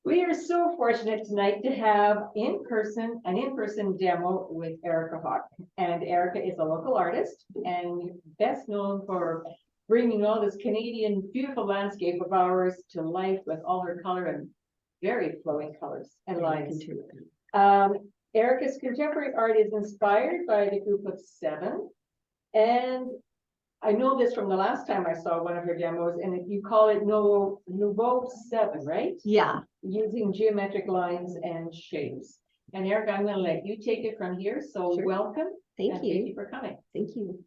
We are so fortunate tonight to have an in-person demo with Erica Hawk. And Erica is a local artist and best known for bringing all this Canadian beautiful landscape of ours to life with all her color and very flowing colors and lines. Erica's contemporary art is inspired by the group of 7. And I know this from the last time I saw one of her demos, and you call it Nouveau 7, right? Yeah. Using geometric lines and shapes. And Erica, I'm going to let you take it from here. So Sure. welcome. Thank you. Thank you for coming. Thank you.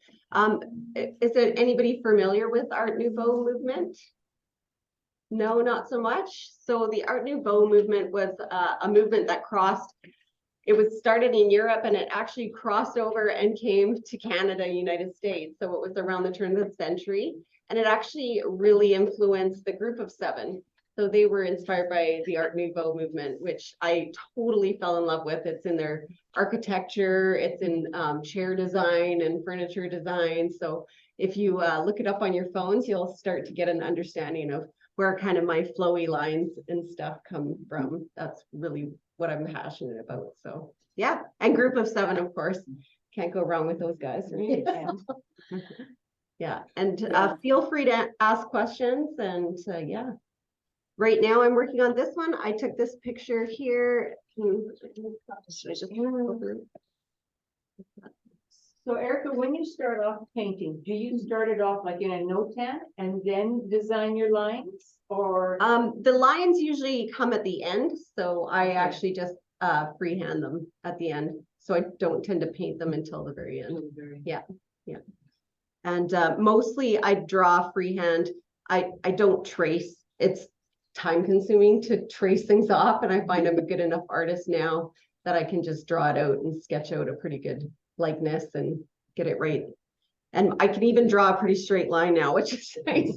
Is there anybody familiar with Art Nouveau movement? No, not so much. So the Art Nouveau movement was a movement that crossed. It was started in Europe and it actually crossed over and came to Canada, United States. So it was around the turn of the century, and it actually really influenced the group of 7. So they were inspired by the Art Nouveau movement, which I totally fell in love with. It's in their architecture, it's in chair design and furniture design. So if you look it up on your phones, you'll start to get an understanding of where kind of my flowy lines and stuff come from. That's really what I'm passionate about. So yeah, and group of 7, of course, can't go wrong with those guys, right? Yeah, and feel free to ask questions. And yeah, right now I'm working on this one. I took this picture here. So Erica, when you start off painting, do you start it off like in a note-tan and then design your lines, or? The lines usually come at the end, so I actually just freehand them at the end. So I don't tend to paint them until the very end. Yeah, yeah. And mostly I draw freehand. I don't trace. It's time consuming to trace things off, and I find I'm a good enough artist now that I can just draw it out and sketch out a pretty good likeness and get it right. And I can even draw a pretty straight line now, which is nice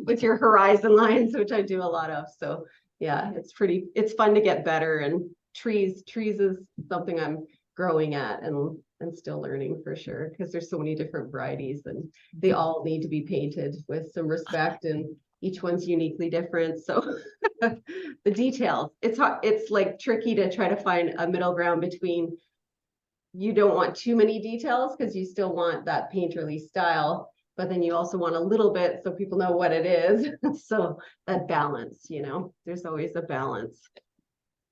with your horizon lines, which I do a lot of. So yeah, it's fun to get better. And trees is something I'm growing at and still learning for sure, because there's so many different varieties and they all need to be painted with some respect, and each one's uniquely different. So the details, it's hard, it's like tricky to try to find a middle ground between, you don't want too many details because you still want that painterly style, but then you also want a little bit so people know what it is. So that balance, there's always a balance.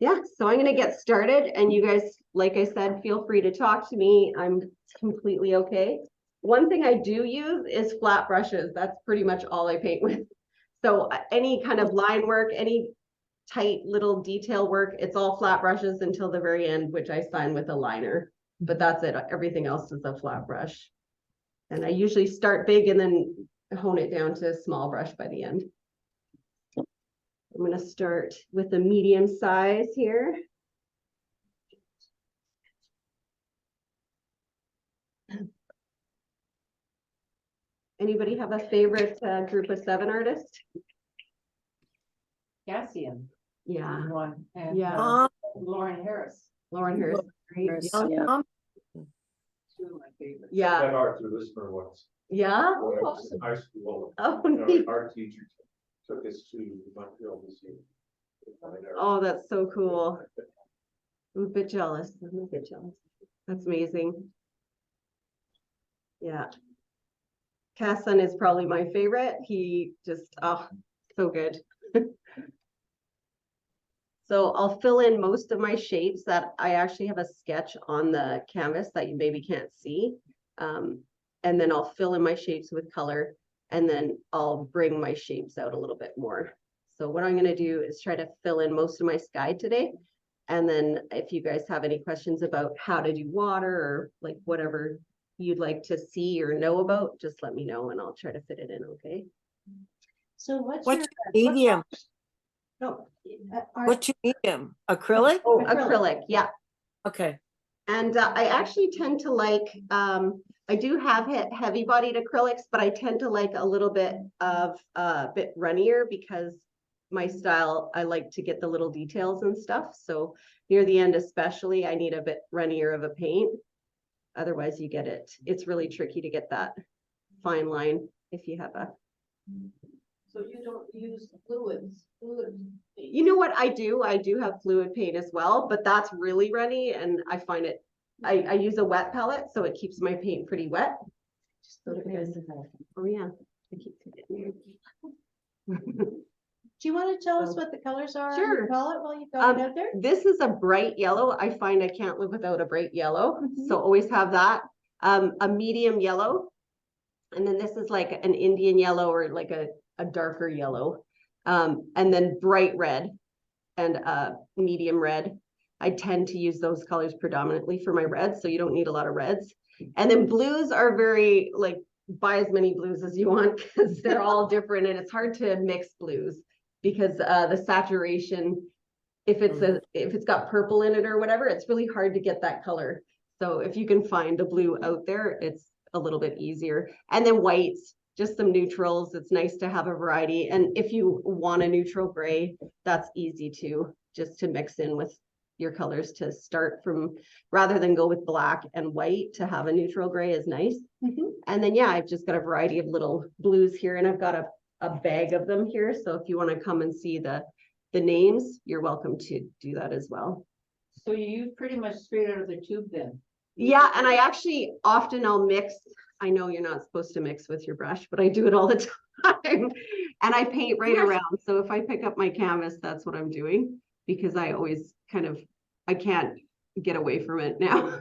Yeah, so I'm going to get started, and you guys, like I said, feel free to talk to me. I'm completely okay. One thing I do use is flat brushes. That's pretty much all I paint with. So any kind of line work, any tight little detail work, it's all flat brushes until the very end, which I sign with a liner. But that's it. Everything else is a flat brush. And I usually start big and then hone it down to a small brush by the end. I'm going to start with a medium size here. Anybody have a favorite group of 7 artists? Cassian. Yeah. One. And Yeah. Lauren Harris. Lauren Harris. Great. Yeah. Two of my favorites. Yeah. That art through listener once. Yeah. When I was in high school. Oh, Our neat. art teacher took us to Montreal this year. Oh, that's so cool. I'm a bit jealous. I'm a bit jealous. That's amazing. Yeah. Casson is probably my favorite. He just, oh, so good. So I'll fill in most of my shapes that I actually have a sketch on the canvas that you maybe can't see. And then I'll fill in my shapes with color, and then I'll bring my shapes out a little bit more. So what I'm going to do is try to fill in most of my sky today. And then if you guys have any questions about how to do water or like whatever you'd like to see or know about, just let me know and I'll try to fit it in. Okay. So what's What's your medium? No. What's your medium? Acrylic? Oh, acrylic. Yeah. Okay. And I actually tend to like, I do have heavy bodied acrylics, but I tend to like a little bit of a bit runnier because my style, I like to get the little details and stuff. So near the end, especially, I need a bit runnier of a paint. Otherwise you get it. It's really tricky to get that fine line if you have a. So you don't use fluid. You know what I do? I do have fluid paint as well, but that's really runny and I find it, I use a wet pellet, so it keeps my paint pretty wet. Just so it is. Oh, yeah. I keep forgetting. Do you want to tell us what the colors are on Sure. your palette while you've got it out there? This is a bright yellow. I find I can't live without a bright yellow, so always have that. A medium yellow. And then this is like an Indian yellow or like a darker yellow. And then bright red and medium red. I tend to use those colors predominantly for my reds, so you don't need a lot of reds. And then blues are very like, buy as many blues as you want because they're all different and it's hard to mix blues because the saturation, if it's got purple in it or whatever, it's really hard to get that color. So if you can find a blue out there, it's a little bit easier. And then whites, just some neutrals. It's nice to have a variety. And if you want a neutral gray, that's easy too, just to mix in with your colors to start from, rather than go with black and white, to have a neutral gray is nice. And then, yeah, I've just got a variety of little blues here and I've got a bag of them here. So if you want to come and see the names, you're welcome to do that as well. So you use pretty much straight out of the tube then? Yeah, and I actually often I'll mix. I know you're not supposed to mix with your brush, but I do it all the time. And I paint right around. So if I pick up my canvas, that's what I'm doing because I always I can't get away from it now.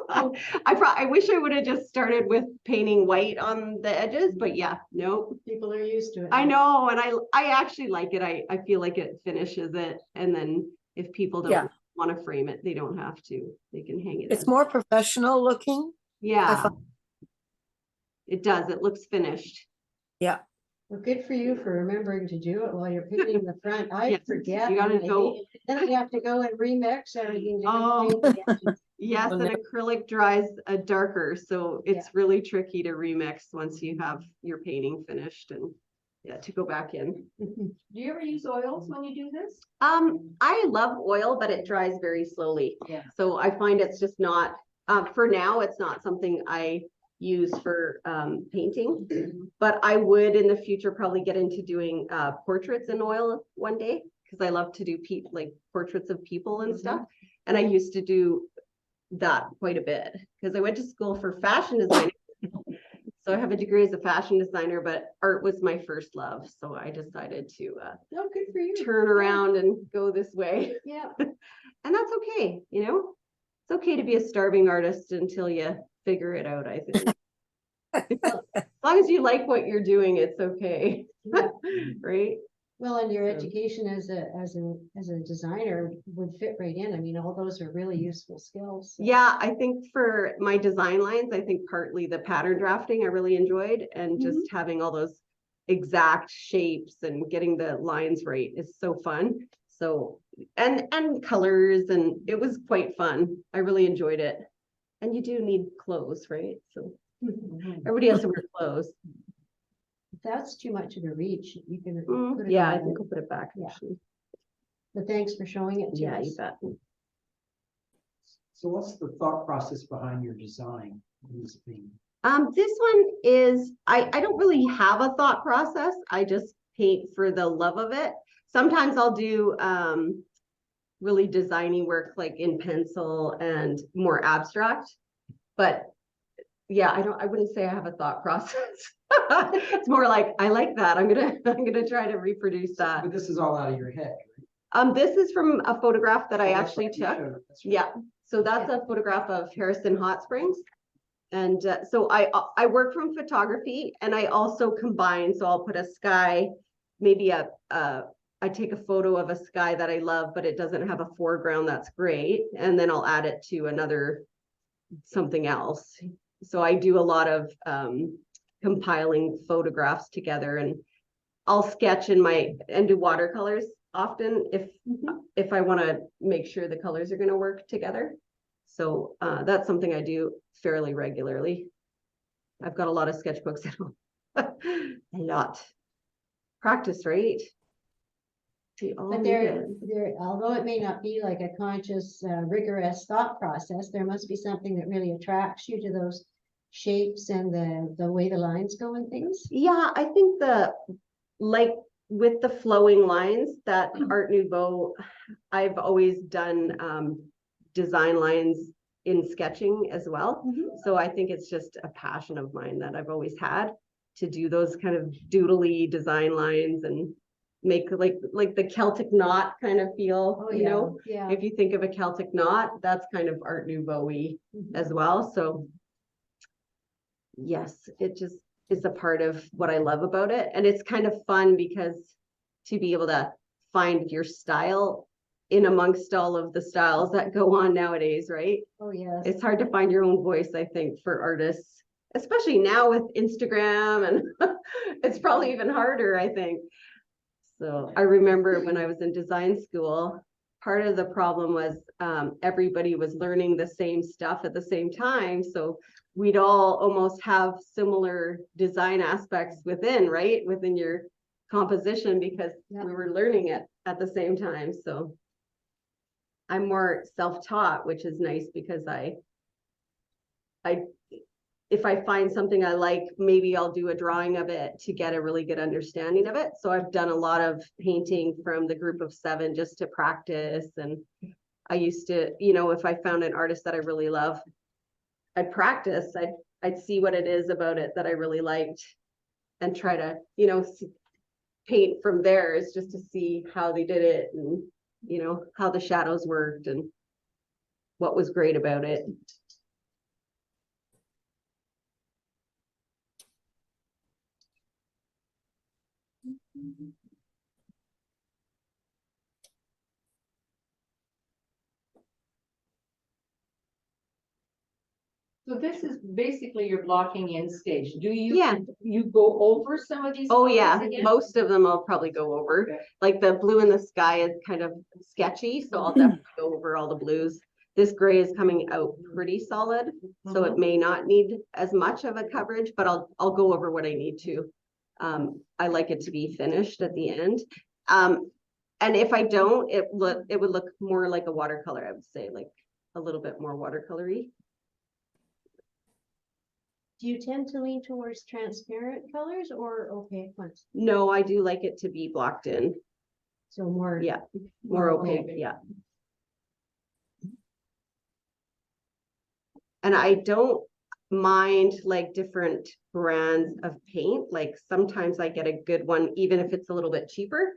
I wish I would have just started with painting white on the edges, but yeah, no. People are used to it. I know, and I actually like it. I feel like it finishes it, and then if people don't want to frame it, they don't have to. They can hang it. It's more professional looking. Yeah. It does. It looks finished. Yeah. Well, good for you for remembering to do it while you're painting the front. I Yes, forget. you gotta and I go. hate it. Then I have to go and remix everything. to Oh. paint the edges. Yes, and acrylic dries darker, so it's really tricky to remix once you have your painting finished and to go back in. Do you ever use oils when you do this? I love oil, but it dries very slowly. Yeah. So I find it's just not, for now, it's not something I use for painting, but I would in the future probably get into doing portraits in oil one day because I love to do like portraits of people and stuff. And I used to do that quite a bit because I went to school for fashion design. So I have a degree as a fashion designer, but art was my first love. So I decided to Oh, good for you. turn around and go this way. Yeah. And that's okay, you know? It's okay to be a starving artist until you figure it out, I think. As long as you like what you're doing, it's okay. Right? Well, and your education as a designer would fit right in. I mean, all those are really useful skills. So. Yeah, I think for my design lines, I think partly the pattern drafting I really enjoyed and just having all those exact shapes and getting the lines right is so fun. So, and colors, and it was quite fun. I really enjoyed it. And you do need clothes, right? So everybody has to wear clothes. If that's too much of a reach, you can put it Yeah, I away. think I'll put it back Yeah. actually. But thanks for showing it to Yeah, us. you bet. So what's the thought process behind your design of this thing? This one is, I don't really have a thought process. I just paint for the love of it. Sometimes I'll do really designy work like in pencil and more abstract, but yeah, I wouldn't say I have a thought process. It's more like, I like that. I'm gonna try to reproduce that. But this is all out of your head, This is from a photograph that I right? That's actually what you took. showed. That's right. Yeah, so that's a photograph of Harrison Hot Springs. And so I work from photography and I also combine, so I'll put a sky, maybe I take a photo of a sky that I love, but it doesn't have a foreground that's great. And then I'll add it to another something else. So I do a lot of compiling photographs together, and I'll sketch and do watercolors often if I want to make sure the colors are going to work together. So that's something I do fairly regularly. I've got a lot of sketchbooks at home. A lot. Practice, right? But there, although it may not be like a conscious, rigorous thought process, there must be something that really attracts you to those shapes and the way the lines go and things. Yeah, I think like with the flowing lines, that Art Nouveau, I've always done design lines in sketching as well. So I think it's just a passion of mine that I've always had to do those kind of doodly design lines and make like the Celtic knot kind of feel, Oh, you know? yeah. If you think of a Celtic knot, that's kind of Art Nouveau-y as well. So yes, it just is a part of what I love about it. And it's kind of fun because to be able to find your style in amongst all of the styles that go on nowadays, right? Oh, yes. It's hard to find your own voice, I think, for artists, especially now with Instagram, and it's probably even harder, I think. So I remember when I was in design school, part of the problem was everybody was learning the same stuff at the same time. So we'd all almost have similar design aspects within, right? Within your composition, because Yep. we were learning it at the same time. So I'm more self-taught, which is nice because if I find something I like, maybe I'll do a drawing of it to get a really good understanding of it. So I've done a lot of painting from the group of 7 just to practice. And I used to, you know, if I found an artist that I really love, I'd practice, I'd see what it is about it that I really liked and try to, you know, paint from theirs just to see how they did it and, you know, how the shadows worked and what was great about it. So this is basically your blocking in stage. Do you? Yeah. You go over some of these? Oh colors yeah, again? most of them I'll probably go over. Okay. Like the blue in the sky is kind of sketchy, so I'll definitely go over all the blues. This gray is coming out pretty solid, so it may not need as much of a coverage, but I'll go over what I need to. I like it to be finished at the end. And if I don't, it would look more like a watercolor, I would say, like a little bit more watercolory. Do you tend to lean towards transparent colors or opaque ones? No, I do like it to be blocked in. So more. Yeah, more opaque, yeah. And I don't mind like different brands of paint. Like sometimes I get a good one, even if it's a little bit cheaper.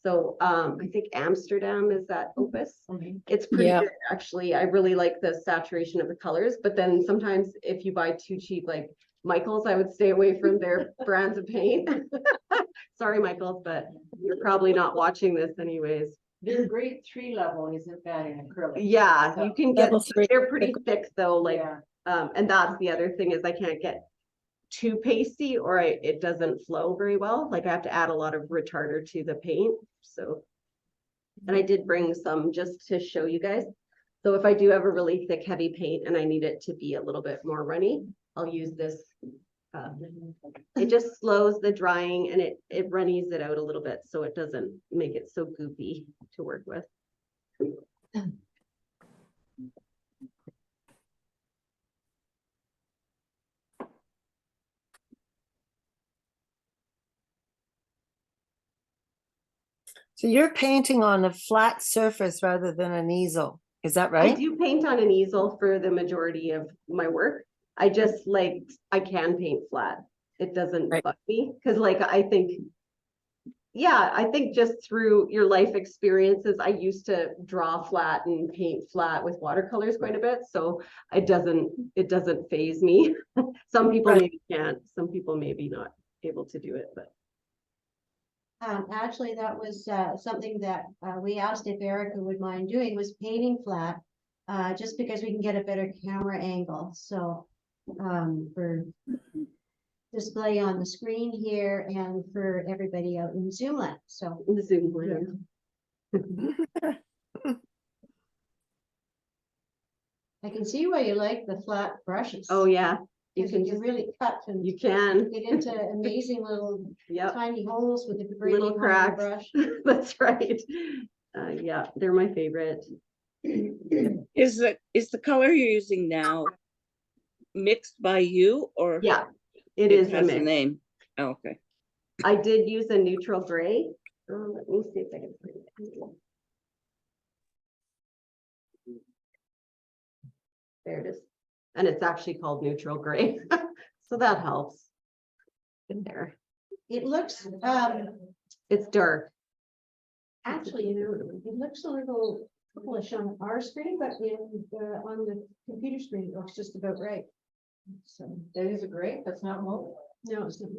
So I think Amsterdam is that Opus. It's pretty Yeah. good, actually. I really like the saturation of the colors, but then sometimes if you buy too cheap, like Michael's, I would stay away from their brands of paint. Sorry, Michael's, but you're probably not watching this anyways. Their grade 3 level isn't bad in acrylic. Yeah, So, you can get, Level 3. they're pretty thick though, like, yeah. and that's the other thing is I can't get too pasty or it doesn't flow very well. Like I have to add a lot of retarder to the paint. So, and I did bring some just to show you guys. So if I do have a really thick, heavy paint and I need it to be a little bit more runny, I'll use this. It just slows the drying and it runnies it out a little bit so it doesn't make it so goopy to work with. So you're painting on a flat surface rather than an easel, is that I right? do paint on an easel for the majority of my work. I just like, I can paint flat. It doesn't Right. bug me because like, I think just through your life experiences, I used to draw flat and paint flat with watercolors quite a bit. So it doesn't faze me. Some people Right. maybe can't, some people maybe not able to do it, but. Actually, that was something that we asked if Erica would mind doing, was painting flat, just because we can get a better camera angle. So for display on the screen here and for everybody out in Zoom land. So The Zoom land. I can see why you like the flat brushes. Oh yeah, you Because can you just, really cut and you can, get into amazing little yep, tiny holes with a great little cracks. brush. That's right. Yeah, they're my favorite. Is the color you're using now mixed by you or? Yeah, it is a has a mix. name? Oh, okay. I did use a neutral gray. Let me see if I can find it. There it is. And it's actually called neutral gray. So that helps. In there. It looks, It's dark. actually, it looks a little foolish on our screen, but on the computer screen, it looks just about right. So, That is a great, that's not mobile. no, it's not.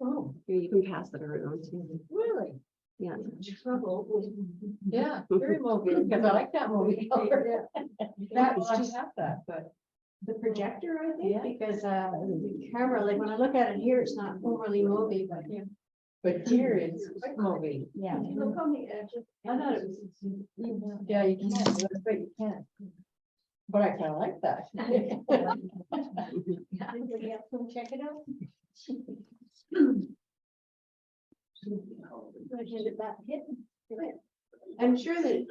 Oh, Here, you can pass it around too. really? Yeah. Trouble with. Yeah, very mobile, because I like that movie color. That's Well, I just have that, but. the projector, I think, Yeah. because the camera, like when I look at it here, it's not overly moving, but yeah. But here it's quite moving. Yeah. Look on the edge. I thought it was. Yeah, you can't, but you can't. But I kind of like that. Anybody else want to check it out? Hand it back. I'm sure that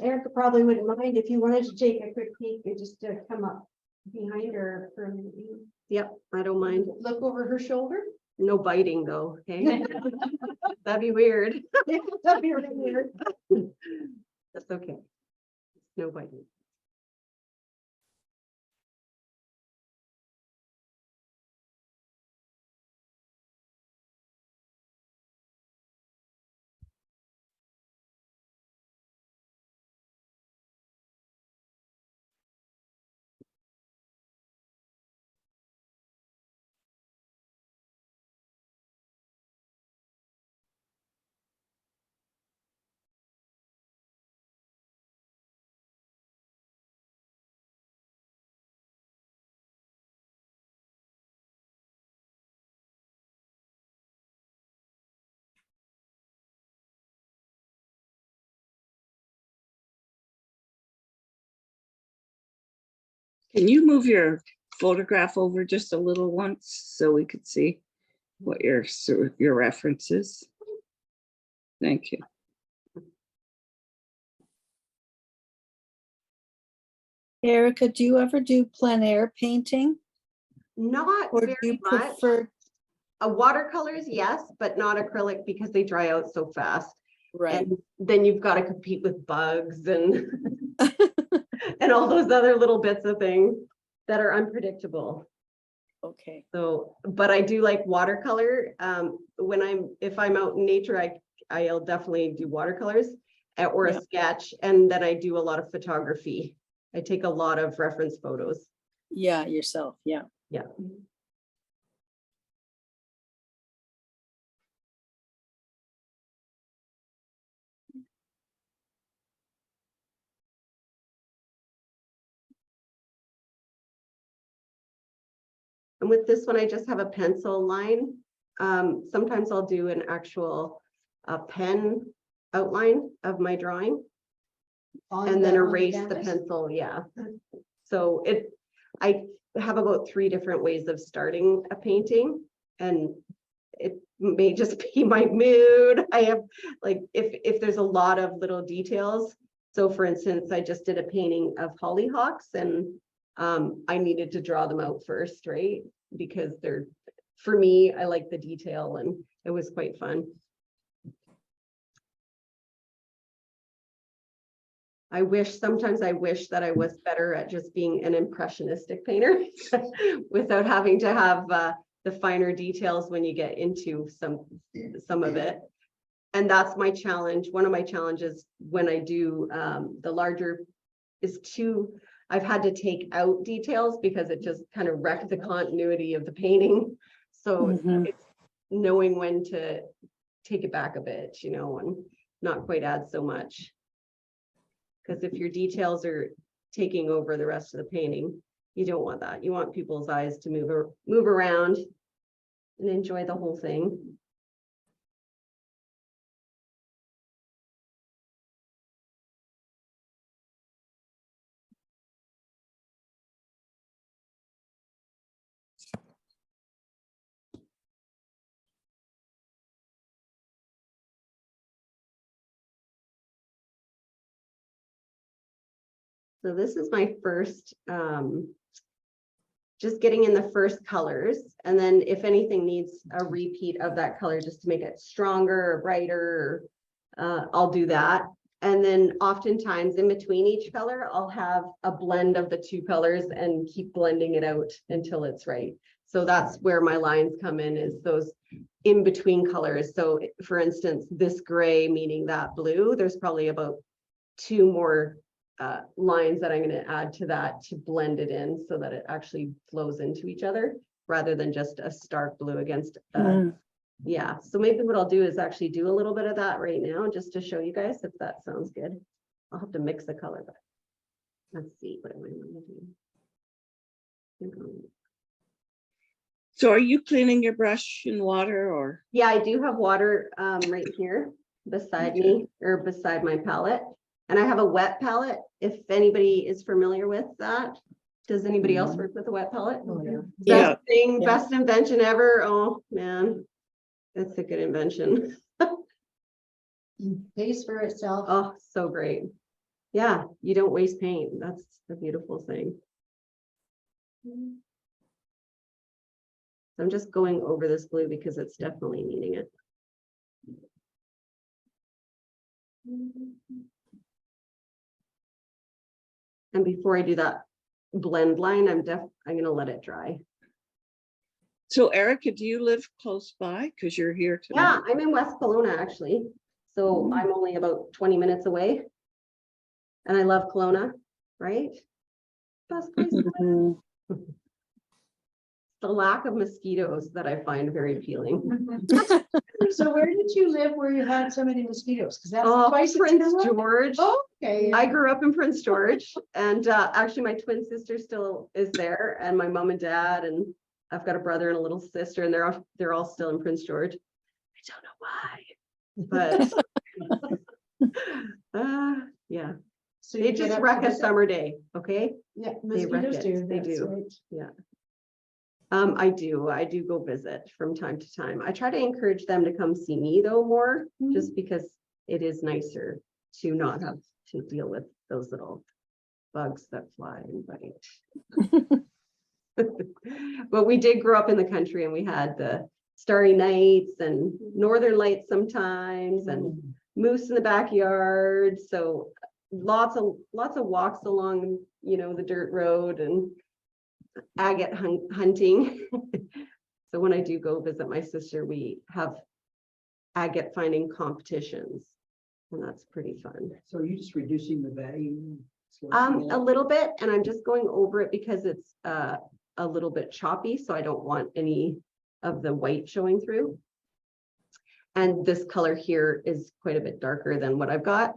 Erica probably wouldn't mind if you wanted to take a quick peek and just come up behind her for a minute. Yep, I don't mind. Look over her shoulder. No biting though, okay? That'd be weird. That'd be really weird. That's okay. No biting. Can you move your photograph over just a little once so we could see what your reference is? Thank you. Erica, do you ever do plein air painting? Not Or do very you much. prefer, Watercolors, yes, but not acrylic because they dry out so fast. right, And then you've got to compete with bugs and and all those other little bits of things that are unpredictable. okay. So, but I do like watercolor. If I'm out in nature, I'll definitely do watercolors or a Yeah. sketch. And then I do a lot of photography. I take a lot of reference photos. Yeah, yourself, yeah. Yeah. And with this one, I just have a pencil line. Sometimes I'll do an actual pen outline of my drawing and then erase the pencil. Yeah. So I have about 3 different ways of starting a painting, and it may just be my mood. I have like, if there's a lot of little details. So for instance, I just did a painting of hollyhocks and I needed to draw them out first, right? Because for me, I like the detail and it was quite fun. Sometimes I wish that I was better at just being an impressionistic painter without having to have the finer details when you get into some of it. And that's my challenge. One of my challenges when I do the larger is I've had to take out details because it just kind of wrecked the continuity of the painting. So it's knowing when to take it back a bit, and not quite add so much. Because if your details are taking over the rest of the painting, you don't want that. You want people's eyes to move around and enjoy the whole thing. So this is my first just getting in the first colors. And then if anything needs a repeat of that color, just to make it stronger or brighter, I'll do that. And then oftentimes in between each color, I'll have a blend of the two colors and keep blending it out until it's right. So that's where my lines come in, is those in between colors. So for instance, this gray, meaning that blue, there's probably about 2 more lines that I'm going to add to that to blend it in so that it actually flows into each other rather than just a stark blue against yeah. So maybe what I'll do is actually do a little bit of that right now just to show you guys, if that sounds good. I'll have to mix the color, but let's see what am I going to do. So are you cleaning your brush in water or? Yeah, I do have water right here beside me, or beside my palette. And I have a wet palette, if anybody is familiar with that. Does anybody else work with a wet palette? Oh, yeah. Yeah. Best thing, best invention ever. Oh, man. It's a good invention. Pays for itself. Oh, so great. Yeah, you don't waste paint. That's the beautiful thing. I'm just going over this blue because it's definitely needing it. And before I do that blend line, I'm gonna let it dry. So Erica, do you live close by? Because you're here Yeah, tonight. I'm in West Kelowna actually. So I'm only about 20 minutes away. And I love Kelowna, right? Best place to live. The lack of mosquitoes that I find very appealing. So where did you live where you had so many mosquitoes? Because that's Oh, twice. Prince George. Oh, okay. I grew up in Prince George, and actually my twin sister still is there, and my mom and dad, and I've got a brother and a little sister, and they're all still in Prince George. I don't know why, but yeah, So they you get just up wreck to a visit? summer day. Okay, Yeah, they wreck mosquitoes it. do. They that's do. right. Yeah. I do go visit from time to time. I try to encourage them to come see me though more, just because it is nicer to not have to deal with those little bugs that fly and bite. But we did grow up in the country, and we had the starry nights and northern lights sometimes, and moose in the backyard. So lots of walks along, the dirt road, and agate hunting. So when I do go visit my sister, we have agate finding competitions, and that's pretty fun. So are you just reducing the value? A little bit, and I'm just going over it because it's a little bit choppy, so I don't want any of the white showing through. And this color here is quite a bit darker than what I've got,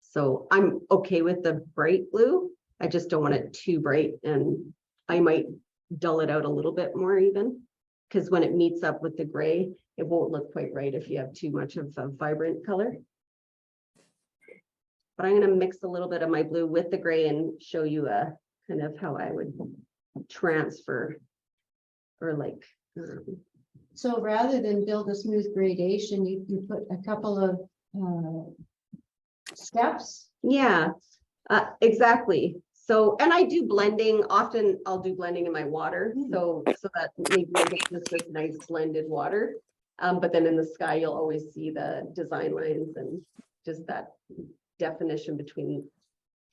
so I'm okay with the bright blue. I just don't want it too bright, and I might dull it out a little bit more even, because when it meets up with the gray, it won't look quite right if you have too much of a vibrant color. But I'm going to mix a little bit of my blue with the gray and show you kind of how I would transfer, or like. So rather than build a smooth gradation, you put a couple of steps. Yeah, exactly. So, and I do blending. Often I'll do blending in my water. So that maybe I get this nice blended water. But then in the sky, you'll always see the design lines and just that definition between,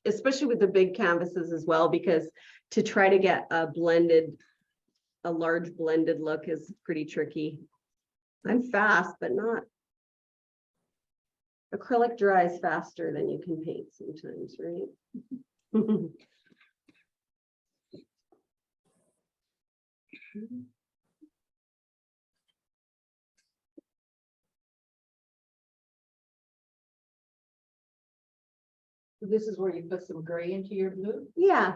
especially with the big canvases as well, because to try to get a large blended look is pretty tricky. I'm fast, but not. Acrylic dries faster than you can paint sometimes, right? This is where you put some gray into your blue? Yeah.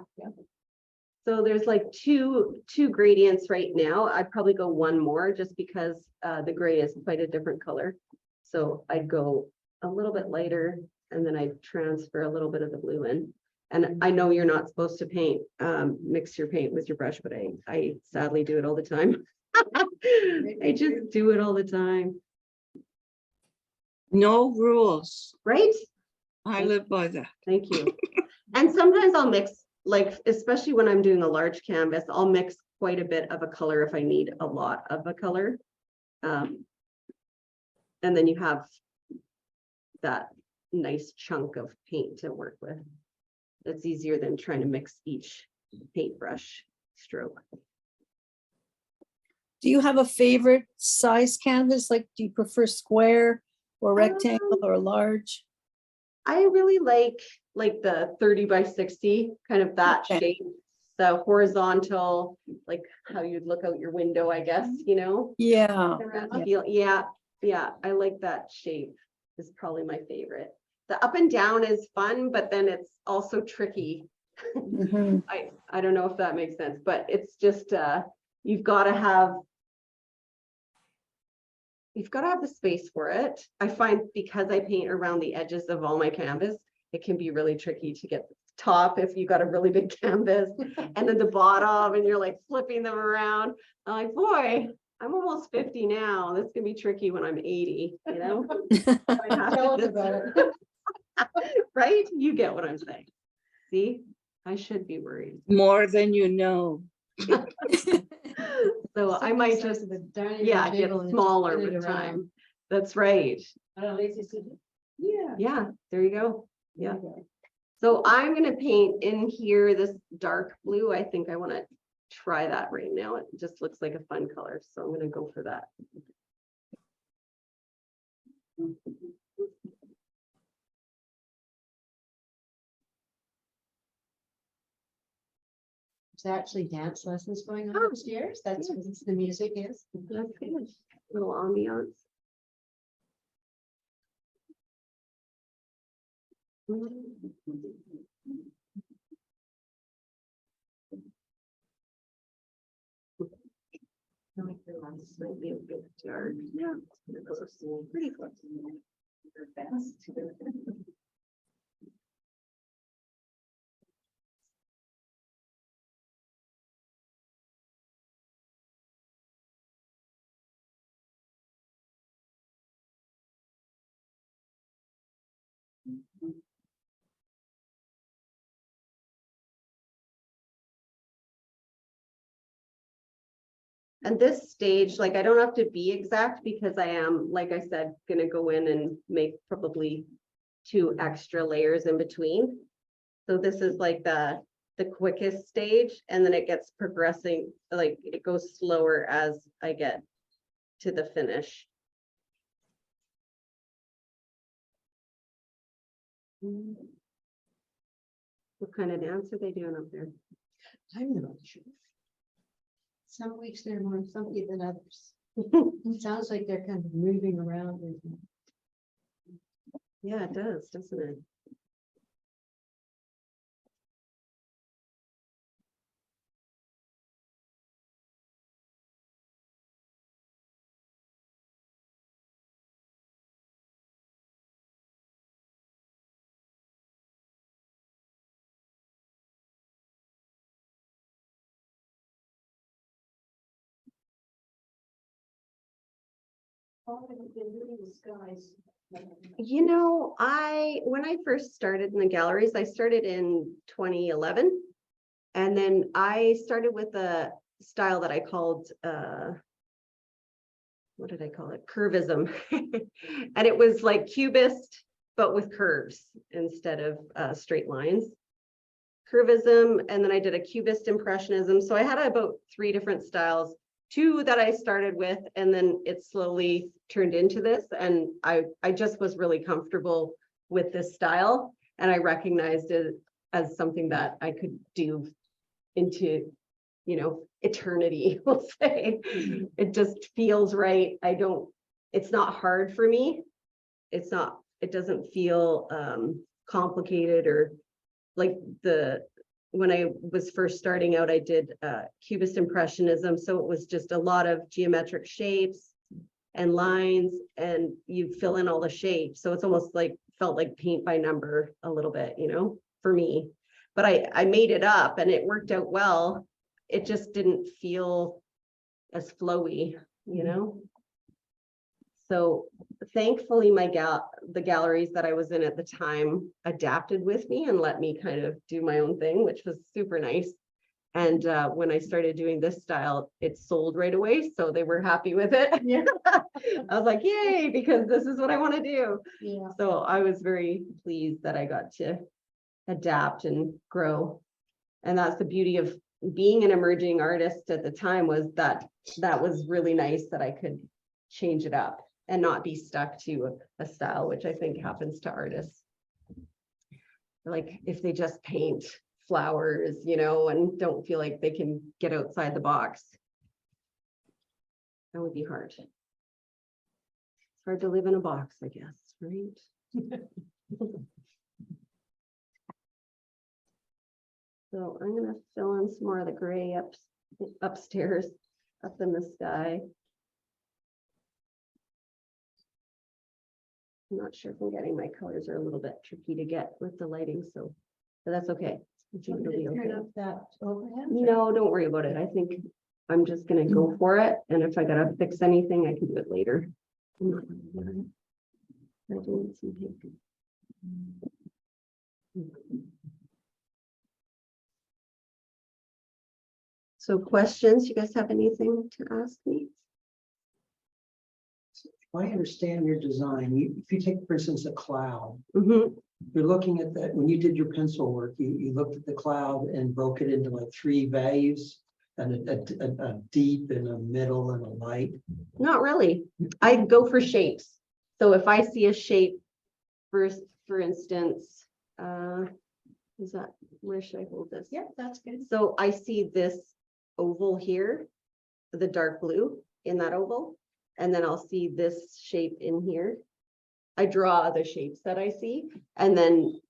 So there's like two gradients right now. I'd probably go one more just because the gray is quite a different color. So I'd go a little bit lighter, and then I'd transfer a little bit of the blue in. And I know you're not supposed to mix your paint with your brush, but I sadly do it all the time. I just do it all the time. No rules. Right? I live by that. Thank you. And sometimes I'll mix like, especially when I'm doing a large canvas, I'll mix quite a bit of a color if I need a lot of a color. And then you have that nice chunk of paint to work with. It's easier than trying to mix each paintbrush stroke. Do you have a favorite size canvas? Like, do you prefer square or rectangle or large? I really like the 30 by 60, kind of that Okay. shape. The horizontal, like how you'd look out your window, I guess, you know? Yeah. That feel, yeah, I like that shape. Is probably my favorite. The up and down is fun, but then it's also tricky. Mhm. I don't know if that makes sense, but it's just you've got to have the space for it. I find because I paint around the edges of all my canvas, it can be really tricky to get the top if you got a really big canvas, and then the bottom, and you're like flipping them around. I'm like, boy, I'm almost 50 now. This can be tricky when I'm 80, you know? I have to Tell us just- about it. Right? You get what I'm saying. See, I should be worried. More than you know. So I might just, yeah, get smaller with time. That's right. Lacey said, yeah. Yeah, there you go. Yeah. So I'm gonna paint in here this dark blue. I think I want to try that right now. It just looks like a fun color, so I'm gonna go for that. There's actually dance lessons going on Oh, upstairs. That's yeah. what the music is. That's good. Little ambiance. This might be a bit dark. Yeah, pretty close. And this stage, like, I don't have to be exact because I am, like I said, gonna go in and make probably 2 extra layers in between. So this is like the quickest stage, and then it gets progressing, like it goes slower as I get to the finish. What kind of dance are they doing up there? I'm not sure. Some weeks they're more funky than others. It sounds like they're kind of moving around. Yeah, it does, doesn't it? You know, when I first started in the galleries, I started in 2011. And then I started with a style that I called, what did I call it? Curvism. And it was like cubist, but with curves instead of straight lines. Curvism, and then I did a cubist impressionism. So I had about 3 different styles, 2 that I started with, and then it slowly turned into this. And I just was really comfortable with this style, and I recognized it as something that I could do into, you know, eternity, we'll say. It just feels right. It's not hard for me. It doesn't feel complicated, or like when I was first starting out, I did Cubist Impressionism. So it was just a lot of geometric shapes and lines, and you fill in all the shapes. So it's almost like, felt like paint by number a little bit, you know, for me. But I made it up and it worked out well. It just didn't feel as flowy, you know? So thankfully, the galleries that I was in at the time adapted with me and let me kind of do my own thing, which was super nice. And when I started doing this style, it sold right away, so they were happy with it. Yeah. I was like, yay, because this is what I want to do. Yeah. So I was very pleased that I got to adapt and grow. And that's the beauty of being an emerging artist at the time, was that was really nice that I could change it up and not be stuck to a style, which I think happens to artists. Like if they just paint flowers, you know, and don't feel like they can get outside the box. That would be hard. It's hard to live in a box, I guess, right? So I'm gonna fill in some more of the gray upstairs, up in the sky. I'm not sure if I'm getting my colors are a little bit tricky to get with the lighting, so, but that's okay. I think it'll be okay. Turn up that overhead. No, don't worry about it. I think I'm just gonna go for it, and if I gotta fix anything, I can do it later. I'm not gonna worry. I do need some pink. So questions, you guys have anything to ask me? I understand your design. If you take, for instance, a cloud, Mhm. you're looking at that, when you did your pencil work, you looked at the cloud and broke it into like 3 values, and a deep and a middle and a light. Not really. I go for shapes. So if I see a shape, for instance, is that, where should I hold this? Yeah, that's good. So I see this oval here, the dark blue in that oval, and then I'll see this shape in here. I draw the shapes that I see, and then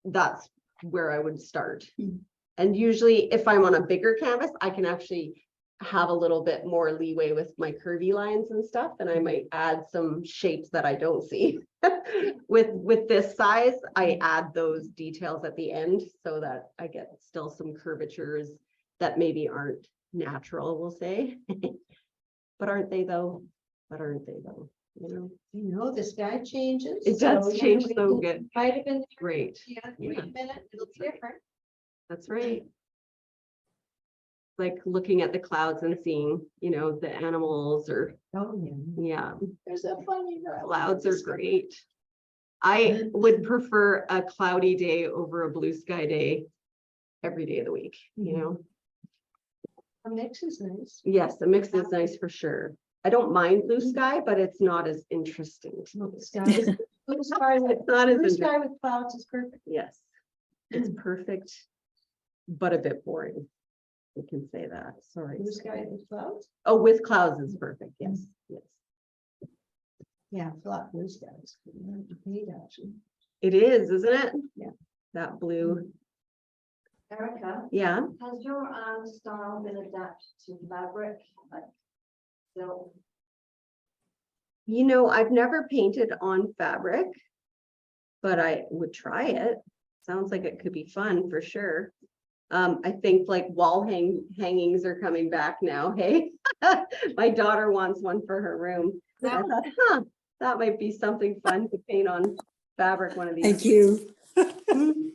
that's where I would start. And usually if I'm on a bigger canvas, I can actually have a little bit more leeway with my curvy lines and stuff, and I might add some shapes that I don't see. With this size, I add those details at the end so that I get still some curvatures that maybe aren't natural, we'll say. But aren't they though? You know, The sky changes. it does so, change we so can good. Hide it in there. Great. Yeah, wait a minute, it'll be different. That's right. Like looking at the clouds and seeing, you know, the animals, or Oh, yeah. yeah, There's a funny. clouds are great. I would prefer a cloudy day over a blue sky day every day of the week, you know? A mix is nice. Yes, the mix is nice for sure. I don't mind blue sky, but it's not as interesting. Blue sky with Not as blue interesting. sky with clouds is perfect. Yes, it's perfect, but a bit boring. We can say that, sorry. Blue sky with clouds. Oh, with clouds is perfect, yes, yes. Yeah, flat blue skies. Actually. It is, isn't it? Yeah. That blue, Erica, yeah. has your style been adapted to fabric? So You know, I've never painted on fabric, but I would try it. Sounds like it could be fun for sure. I think like wall hangings are coming back now. Hey, my daughter wants one for her room. And I thought, that might be something fun to paint on fabric one of these. Thank you. Mhm.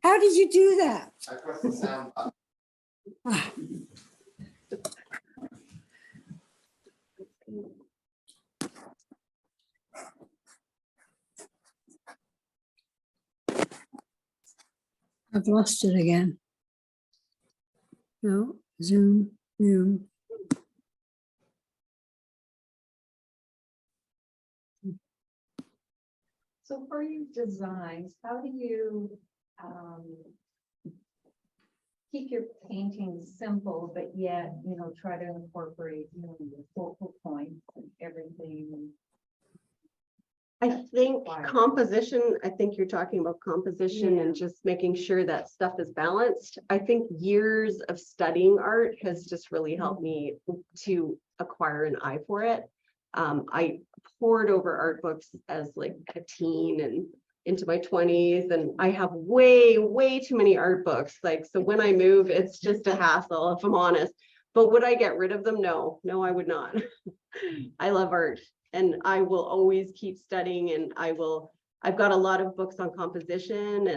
How did you do that? I pressed the sound button. I've lost it again. No, zoom. So for your designs, how do you keep your paintings simple, but yet, you know, try to incorporate, you know, the focal points and everything? I think Why? composition, I think you're talking about composition Yeah. and just making sure that stuff is balanced. I think years of studying art has just really helped me to acquire an eye for it. I poured over art books as like a teen and into my 20s, and I have way too many art books. Like, so when I move, it's just a hassle, if I'm honest. But would I get rid of them? No, I would not. I love art. and I will always keep studying, and I've got a lot of books on composition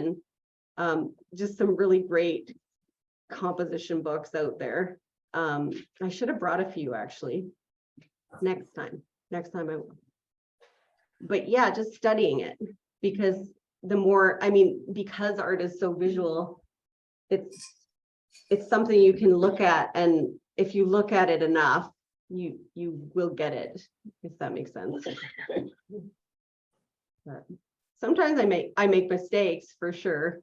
and just some really great composition books out there. I should have brought a few actually. Next time I will. But yeah, just studying it, because the more, I mean, because art is so visual, it's something you can look at, and if you look at it enough, you will get it, if that makes sense. But sometimes I make mistakes for sure.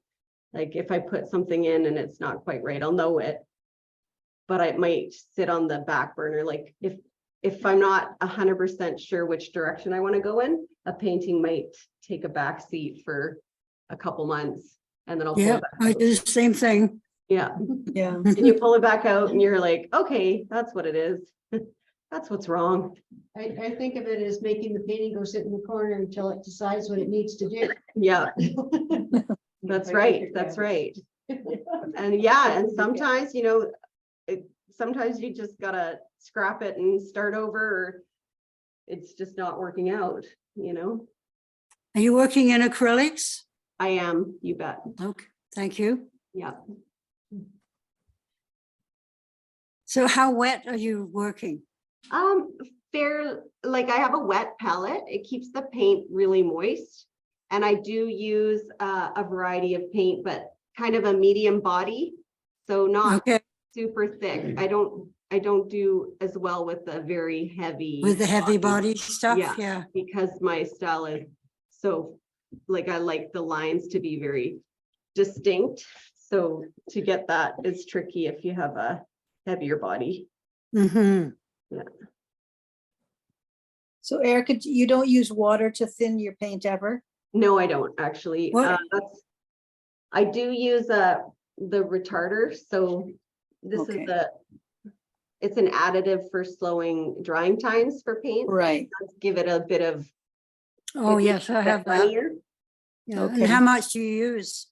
Like if I put something in and it's not quite right, I'll know it. But it might sit on the back burner. Like if I'm not 100% sure which direction I want to go in, a painting might take a back seat for a couple months, and then I'll pull Yeah, it back I out. do the same thing. Yeah, Yeah. and you pull it back out and you're like, okay, that's what it is. That's what's wrong. I think of it as making the painting go sit in the corner until it decides what it needs to do. Yeah, that's right. That's right. And yeah, and sometimes, you know, sometimes you just gotta scrap it and start over, or it's just not working out, you know? Are you working in acrylics? I am, you bet. Okay, thank you. Yeah. So how wet are you working? Like I have a wet palette. It keeps the paint really moist. And I do use a variety of paint, but kind of a medium body. So not Okay, super thick. I don't do as well with the very heavy. with the heavy body stuff, Yeah. yeah. Because my style is so, like, I like the lines to be very distinct. So to get that is tricky if you have a heavier body. Mm-hmm. Yeah. So Erica, you don't use water to thin your paint ever? No, I don't actually. What? I do use the retarder. So this Okay. is it's an additive for slowing drying times for paint. Right. Let's give it a bit of. Oh, it yes, makes I it have that. funnier. Yeah. And Okay. how how much do you use?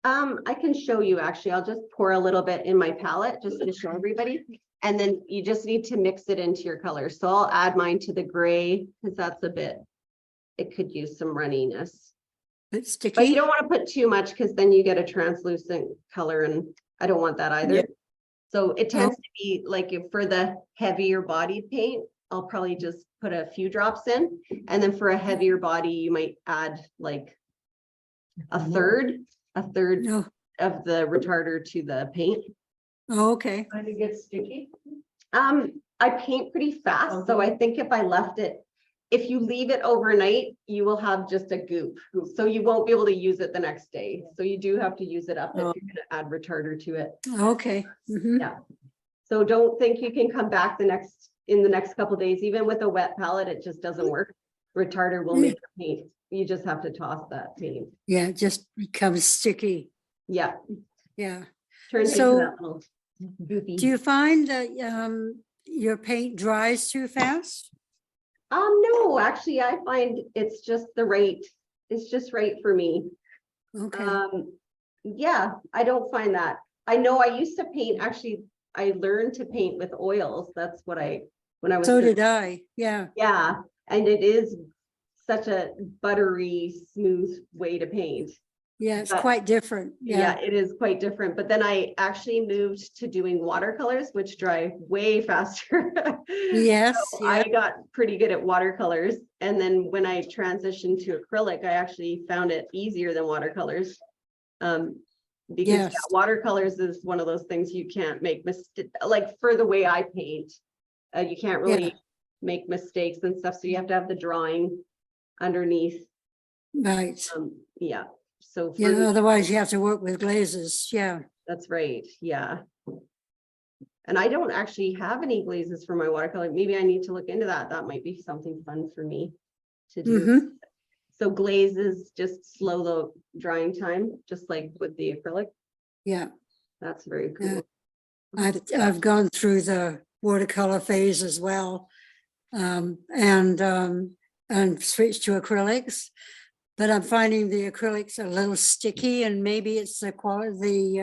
I can show you actually. I'll just pour a little bit in my palette just to show everybody. And then you just need to mix it into your colors. So I'll add mine to the gray because that's a bit, it could use some runniness. Bit sticky? But you don't want to put too much because then you get a translucent color, and I don't want that either. Yeah. So it tends to be like for the heavier bodied paint, I'll probably just put a few drops in. And then for a heavier body, you might add like a third No. of the retarder to the paint. Oh, okay. And it gets sticky. I paint pretty fast, so I think if I left it, if you leave it overnight, you will have just a goop. So you won't be able to use it the next day. So you do have to use it up if Oh. you're gonna add retarder to it. Okay. Mhm. Yeah. So don't think you can come back in the next couple days, even with a wet palette, it just doesn't work. Retarder will make the paint. You just have to toss that paint. Yeah, it just becomes sticky. Yeah, Yeah. turns So, into that little goopy. Do you find that your paint dries too fast? No, actually, I find it's just right for me. Okay. Yeah, I don't find that. I know I used to paint, actually, I learned to paint with oils. That's what when I was. So did I. Yeah. Yeah, and it is such a buttery, smooth way to paint. Yeah, it's But- quite different. Yeah, Yeah. it is quite different. But then I actually moved to doing watercolors, which dry way faster. Yes. So Yeah. I got pretty good at watercolors. And then when I transitioned to acrylic, I actually found it easier than watercolors. Because yeah, Yes. watercolors is one of those things you can't make like for the way I paint. You can't really make mistakes and stuff. So you have to have the drawing underneath. Right. Yeah. So for Yeah. me, Otherwise, you have to work with glazes. Yeah. that's right. Yeah. And I don't actually have any glazes for my watercolor. Maybe I need to look into that. That might be something fun for me to do. Mm-hmm. So glazes just slow the drying time, just like with the acrylic. Yeah. That's very cool. Yeah. I've gone through the watercolor phase as well, and switched to acrylics. But I'm finding the acrylics a little sticky, and maybe it's the quality,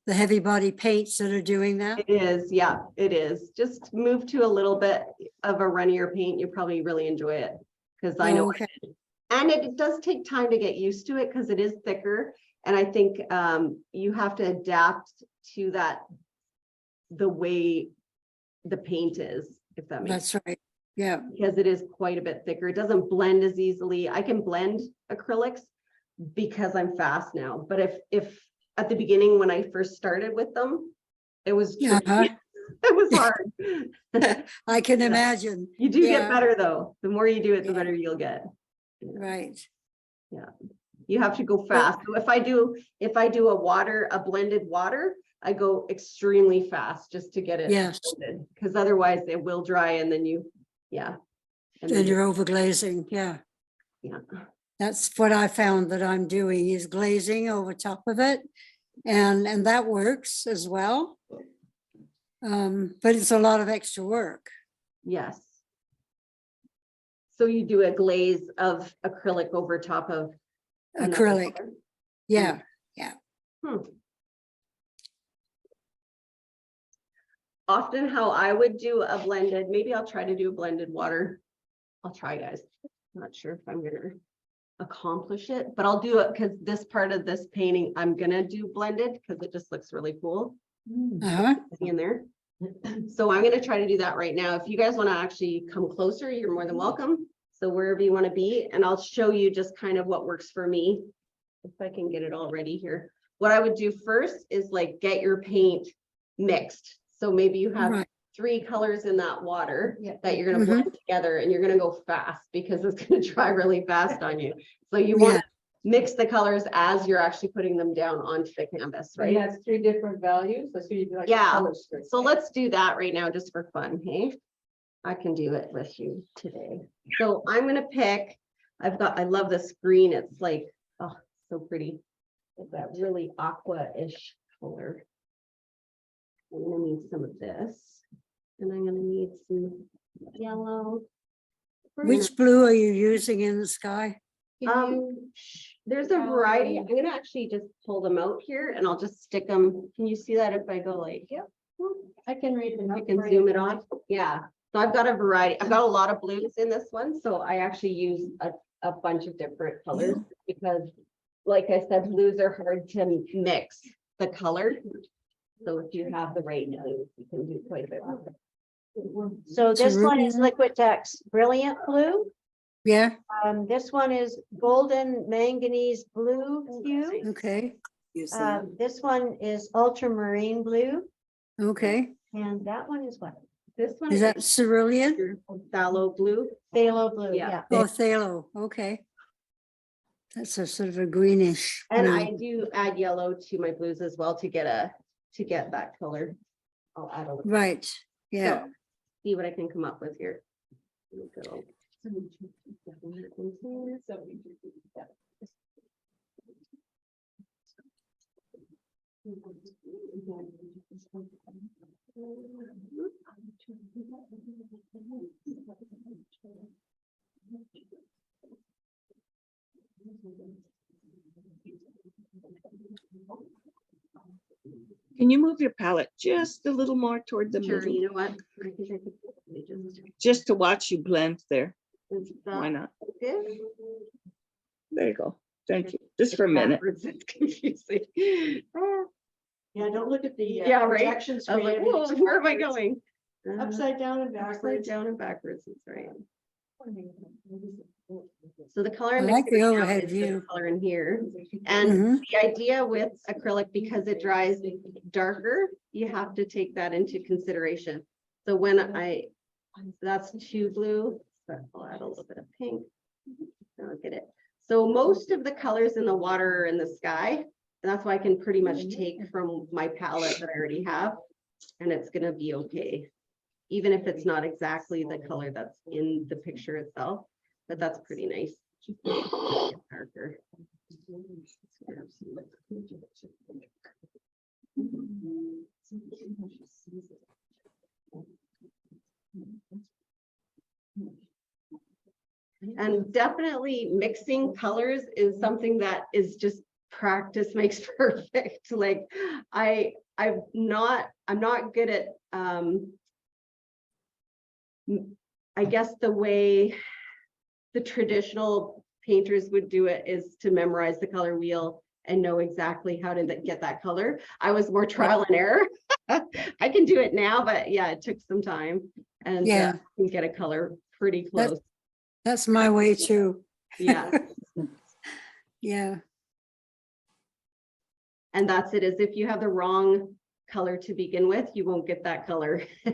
the heavy body paints that are doing that? It is, yeah, it is. Just move to a little bit of a runnier paint. You probably really enjoy it. Because I know, Okay. and it does take time to get used to it because it is thicker. And I think you have to adapt to that, the way the paint is, if that makes sense. That's right. Yeah. Because it is quite a bit thicker. It doesn't blend as easily. I can blend acrylics because I'm fast now. But if at the beginning, when I first started with them, it was tricky. Uh-huh. It was hard. I can Yeah. imagine. You do Yeah. get better though. The more you do it, the Yeah. better you'll get. Right. You have to go fast. So if I do a blended water, I go extremely fast just to get it. Yes. Because otherwise it will dry and then yeah. And And then you're over glazing. Yeah. yeah. That's what I found that I'm doing is glazing over top of it. And that works as well. But it's a lot of extra work. Yes. So you do a glaze of acrylic over top of another Acrylic. color? Yeah. Often how I would do a blended, maybe I'll try to do a blended water. I'll try, guys. Not sure if I'm gonna accomplish it, but I'll do it because this part of this painting, I'm gonna do blended because it just looks really cool. Uh-huh. See in there. So I'm gonna try to do that right now. If you guys want to actually come closer, you're more than welcome. So wherever you want to be, and I'll show you just kind of what works for me. If I can get it all ready here. What I would do first is like get your paint mixed. So maybe you have Right. 3 colors in that water Yeah. that you're gonna Mhm. blend together, and you're gonna go fast because it's gonna dry really fast on you. So you want Yeah. to mix the colors as you're actually putting them down onto the canvas, And right? that's 3 different values. Let's see, like. Yeah. colors first. So let's do that right now, just for fun, hey? I can do it with you today. So I'm gonna pick, I love this green, it's like, oh, so pretty. It's that really aqua-ish color. I'm gonna need some of this, and I'm gonna need some yellow. Which blue are you using in the sky? There's a variety. I'm gonna actually just pull them out here and I'll just stick them. Can you see that if I go like, yep? I can read them. I can zoom it on. Yeah, so I've got a variety. I've got a lot of blues in this one, so I actually use a bunch of different colors because, like I said, blues are hard to mix the color. So if you have the right blue, you can do quite a bit. So this one is Cerulean? Liquid Dex Brilliant Blue. Yeah. This one is Golden Manganese Blue hue. Okay. This one is Ultramarine Blue, Okay. and that one is what? This one Is that cerulean? phthalo blue. Phthalo Blue, Yeah. yeah. Oh, phthalo. Okay. That's a sort of a greenish. And blue. I do add yellow to my blues as well to get that color. I'll add a little. Right. Yeah. So, see what I can come up with here. Here we go. Can you move your palette just a little more toward the Sure, middle? you know what? I think I could Just to watch you blend there. just- Why not? Okay. There you go. Thank you. Just for a minute. Backwards, it's confusing. Yeah, don't look at the. Yeah, right. I was like, whoa, where am I going? Upside down and Upside backwards. down and backwards, that's right. So the color. I I'm like mixing the right now overhead is this view. Color in here. And Mhm. the idea with acrylic, because it dries darker, you have to take that into consideration. So when that's too blue, so I'll add a little bit of pink. I'll get it. So most of the colors in the water are in the sky. And that's why I can pretty much take from my palette that I already have. And it's gonna be okay. Even if it's not exactly the color that's in the picture itself, but that's pretty nice. Darker. And definitely mixing colors is something that is just practice makes perfect. Like I'm not good at, I guess the way the traditional painters would do it is to memorize the color wheel and know exactly how to get that color. I was more trial and error. I can do it now, but yeah, it took some time, and Yeah. can get a color pretty That- close. That's my way too. Yeah. Yeah, And that's it, is if you have the wrong color to begin with, you won't get that color. So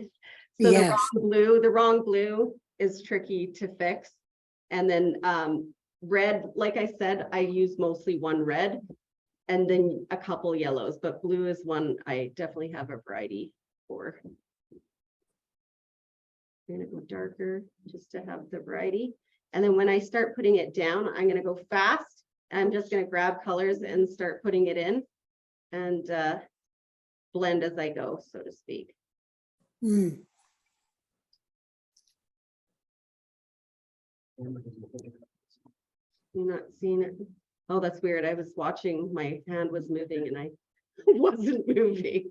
Yes. the wrong blue is tricky to fix. And then red, like I said, I use mostly one red and then a couple yellows, but blue is one I definitely have a variety for. I'm gonna go darker just to have the variety. And then when I start putting it down, I'm gonna go fast. I'm just gonna grab colors and start putting it in and blend as I go, so to speak. Mm. You're not seeing it? Oh, that's weird. I was watching, my hand was moving and I wasn't moving.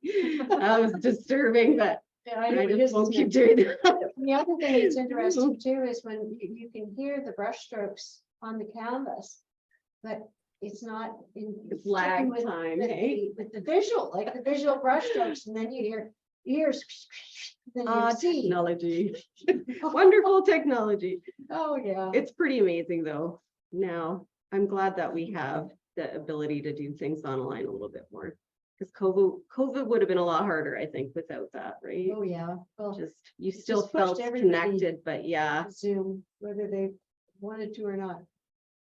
That was disturbing, but Yeah, I just won't keep doing that. The other thing that's interesting too is when you can hear the brush strokes on the canvas, but it's not in. It's lag with- time, with hey? With the visual, like the visual brush strokes, and then you hear ears. Then you see. Technology. Wonderful technology. Oh, yeah. It's pretty amazing though. Now, I'm glad that we have the ability to do things online a little bit more. Because COVID would have been a lot harder, I think, without that, right? Oh, yeah. Well, Just, you still just pushed felt everybody. connected, but yeah. Zoom, whether they wanted to or not.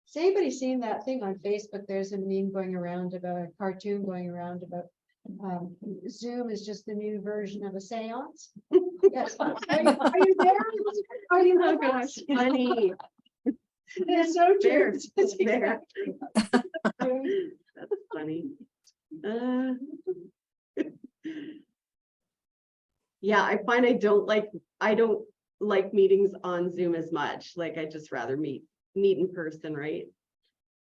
Has anybody seen that thing on Facebook? There's a meme going around about a cartoon going around about Zoom is just the new version of a seance. Yes. Are you there? Are you? Oh gosh, funny. It's so true. It's there. That's funny. Yeah, I find I don't like meetings on Zoom as much. Like I just rather meet in person, right?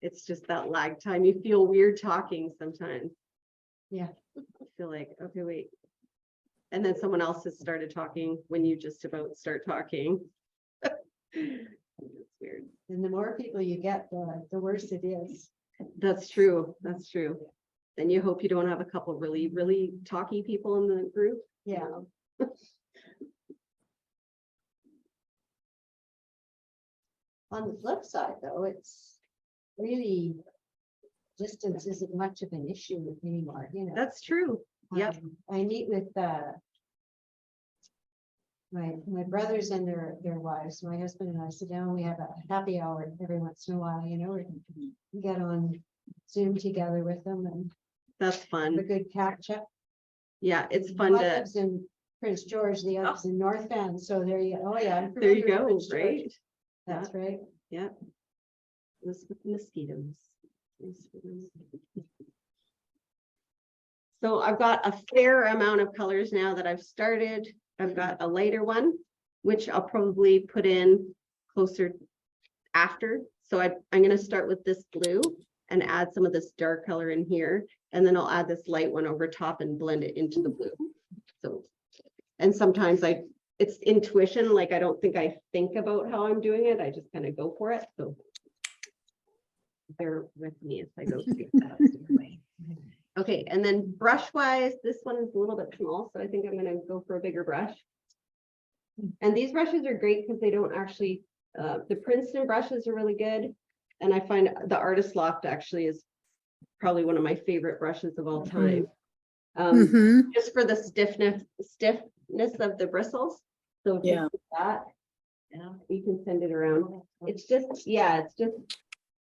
It's just that lag time. You feel weird talking sometimes. Yeah. I feel like, okay, wait. And then someone else has started talking when you just about start talking. It's weird. And the more people you get, the worse it is. That's true. That's true. Then you hope you don't have a couple really, really talky people in the group. Yeah. On the flip side, though, it's really distance isn't much of an issue anymore, you know. That's true. Yep. I meet with my brothers and their wives. My husband and I sit down, we have a happy hour every once in a while, you know, we get on Zoom together with them and That's have a fun. good catch up. Yeah, it's fun One to, lives in Prince George, the other's in North Bend, so there you, oh yeah. I'm there you familiar with go, Prince George. right? That's right. Yeah. This with mosquitoes. So I've got a fair amount of colors now that I've started. I've got a lighter one, which I'll probably put in closer after. So I'm going to start with this blue and add some of this dark color in here. And then I'll add this light one over top and blend it into the blue. So, and sometimes it's intuition, like I don't think I think about how I'm doing it. I just kind of go for it. So bear with me as I go through that. Okay, and then brush wise, this one is a little bit small, so I think I'm gonna go for a bigger brush. And these brushes are great because they don't actually, the Princeton brushes are really good. And I find the Artist Loft actually is probably one of my favorite brushes of all time. Mhm. Just for the stiffness of the bristles. So if you Yeah. do that, yeah, you can send it around. It's just, yeah, it's just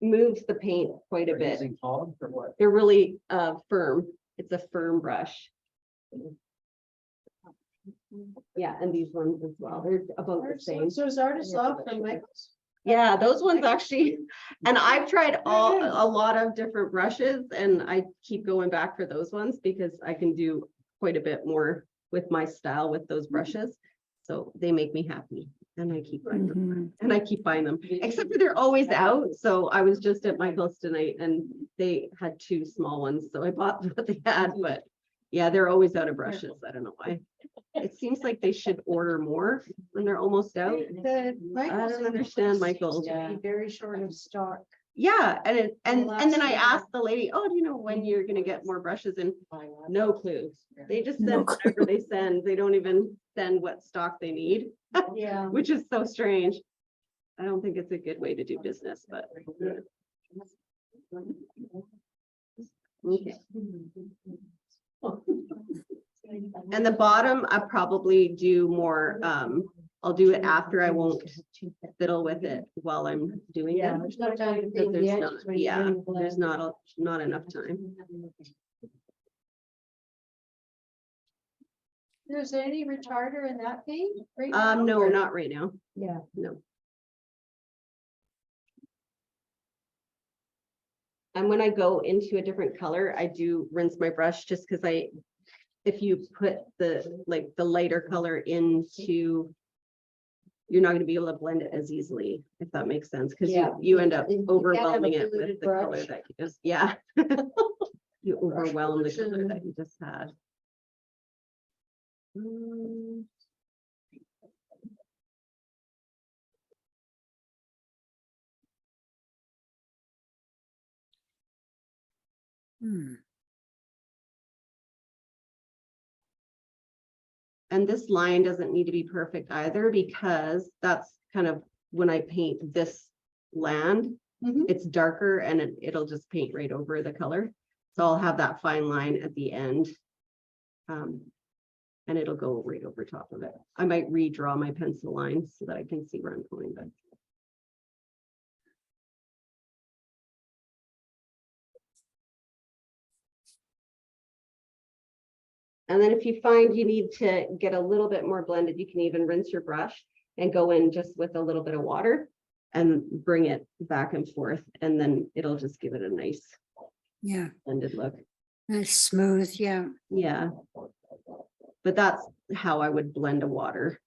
moves the paint quite a bit. Using pollen for what? They're really firm. It's a firm brush. Yeah, and these ones as well. They're about the same. So is Artist Loft from Michael's? Yeah, those ones actually, and I've tried a lot of different brushes and I keep going back for those ones because I can do quite a bit more with my style with those brushes. So they make me happy. And I keep buying them. Mhm. And I keep buying them, except for they're always out. So I was just at Michael's tonight and they had 2 small ones. So I bought what they had, but yeah, they're always out of brushes. I don't know why. It seems like they should order more when they're almost out. The I don't understand Michael's. Be very short of stock. Yeah, and then I last asked the lady, oh, do you know when you're gonna get more brushes? And no clue. They just send whatever they send. They don't even send what stock they need, Yeah. which is so strange. I don't think it's a good way to do business, but. Okay. And the bottom, I probably do more, I'll do it after. I won't fiddle with it while I'm doing Yeah, it. there's no time to Because paint the there's edges not, when you're yeah, doing the there's blend. not enough time. Is there any retarder in that paint? right now, No, or- not right now. Yeah. No. And when I go into a different color, I do rinse my brush just because if you put the lighter color into, you're not gonna be able to blend it as easily, if that makes sense, because Yeah. you end up You can't have a overwhelming it with polluted the color brush. that you just, yeah. You overwhelm the color that you just had. Mm. Hmm. And this line doesn't need to be perfect either, because that's kind of when I paint this land, Mhm. it's darker and it'll just paint right over the color. So I'll have that fine line at the end. And it'll go right over top of it. I might redraw my pencil lines so that I can see where I'm going, but. And then if you find you need to get a little bit more blended, you can even rinse your brush and go in just with a little bit of water and bring it back and forth, and then it'll just give it a nice Yeah, blended look. nice smooth, yeah. Yeah. But that's how I would blend a water.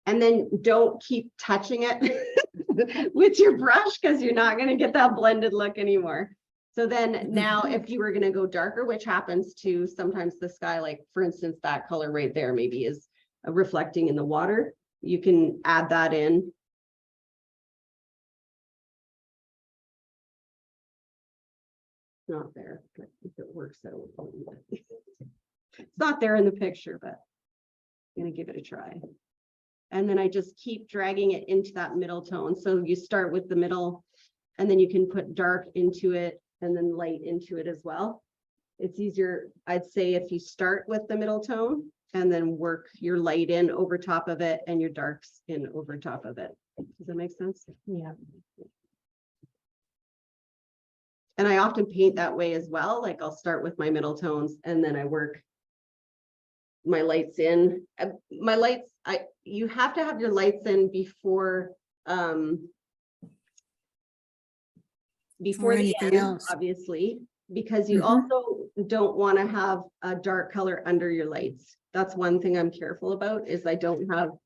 And then don't keep touching it with your brush, because you're not going to get that blended look anymore. So then now if you were going to go darker, which happens to sometimes the sky, like for instance, that color right there maybe is reflecting in the water, you can add that in. Not there, but if it works out. It's not there in the picture, but I'm gonna give it a try. And then I just keep dragging it into that middle tone. So you start with the middle and then you can put dark into it and then light into it as well. It's easier, I'd say, if you start with the middle tone and then work your light in over top of it and your darks in over top of it. Does that make sense? Yeah. And I often paint that way as well. Like I'll start with my middle tones and then I work my lights in. My lights, you have to have your lights in before the anything end, else. obviously, because you Mhm. also don't want to have a dark color under your lights. That's one thing I'm careful about, is I don't have,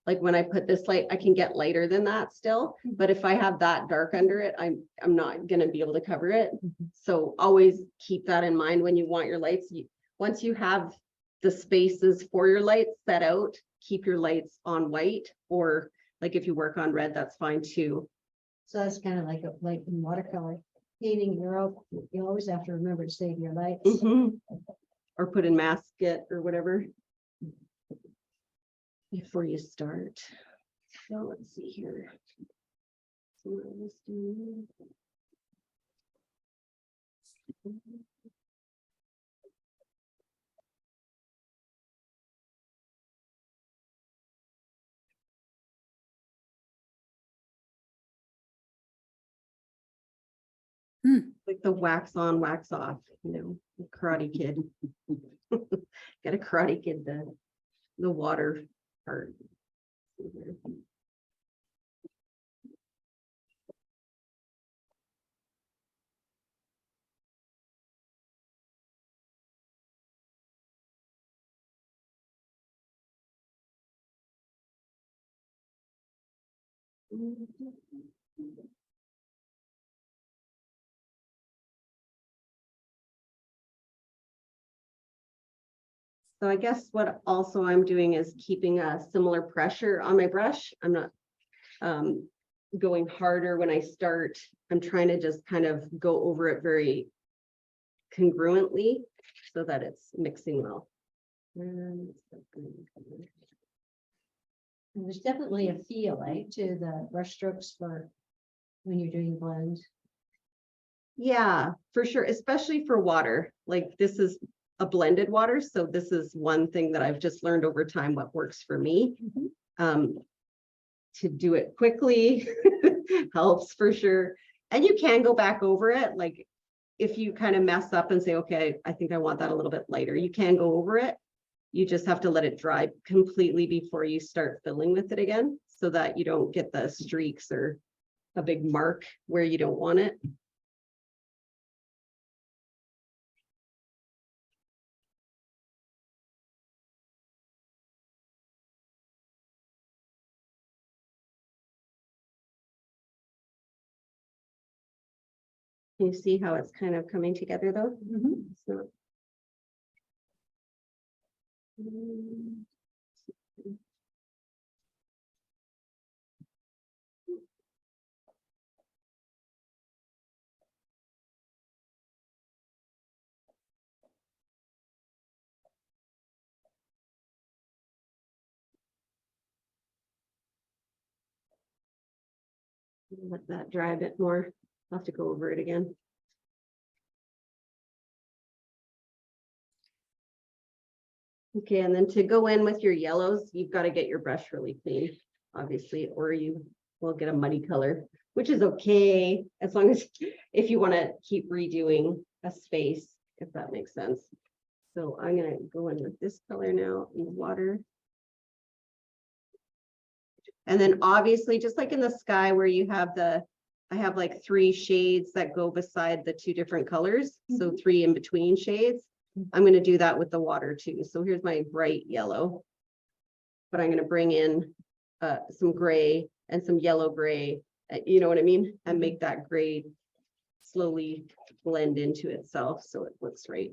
like when I put this light, I can get lighter than that still, but if I have that dark under it, I'm not gonna be able to cover it. So always keep that in mind when you want your lights. Once you have the spaces for your lights set out, keep your lights on white, or like if you work on red, that's fine too. So that's kind of like in watercolor painting, you always have to remember to save your lights. Or put in masket or whatever before you start. So let's see here. So what I was doing. Like the wax on, wax off, Karate Kid. Got a Karate Kid, the water part. So I guess what also I'm doing is keeping a similar pressure on my brush. I'm not going harder when I start. I'm trying to just kind of go over it very congruently so that it's mixing well. And there's definitely a feel, right, to the brush strokes for when you're doing blends. Yeah, for sure, especially for water. Like this is a blended water, so this is one thing that I've just learned over time what works for me. To do it quickly helps for sure. And you can go back over it. Like if you kind of mess up and say, okay, I think I want that a little bit lighter, you can go over it. You just have to let it dry completely before you start filling with it again, so that you don't get the streaks or a big mark where you don't want it. Can you see how it's kind of coming together though? It's not. Let that dry a bit more. I'll have to go over it again. Okay, and then to go in with your yellows, you've got to get your brush really clean, obviously, or you will get a muddy color, which is okay, as long as if you want to keep redoing a space, if that makes sense. So I'm going to go in with this color now in water. And then obviously, just like in the sky where you have I have like 3 shades that go beside the 2 different colors. So 3 in between shades. I'm going to do that with the water too. So here's my bright yellow, but I'm going to bring in some gray and some yellow gray, you know what I mean? And make that gray slowly blend into itself so it looks right.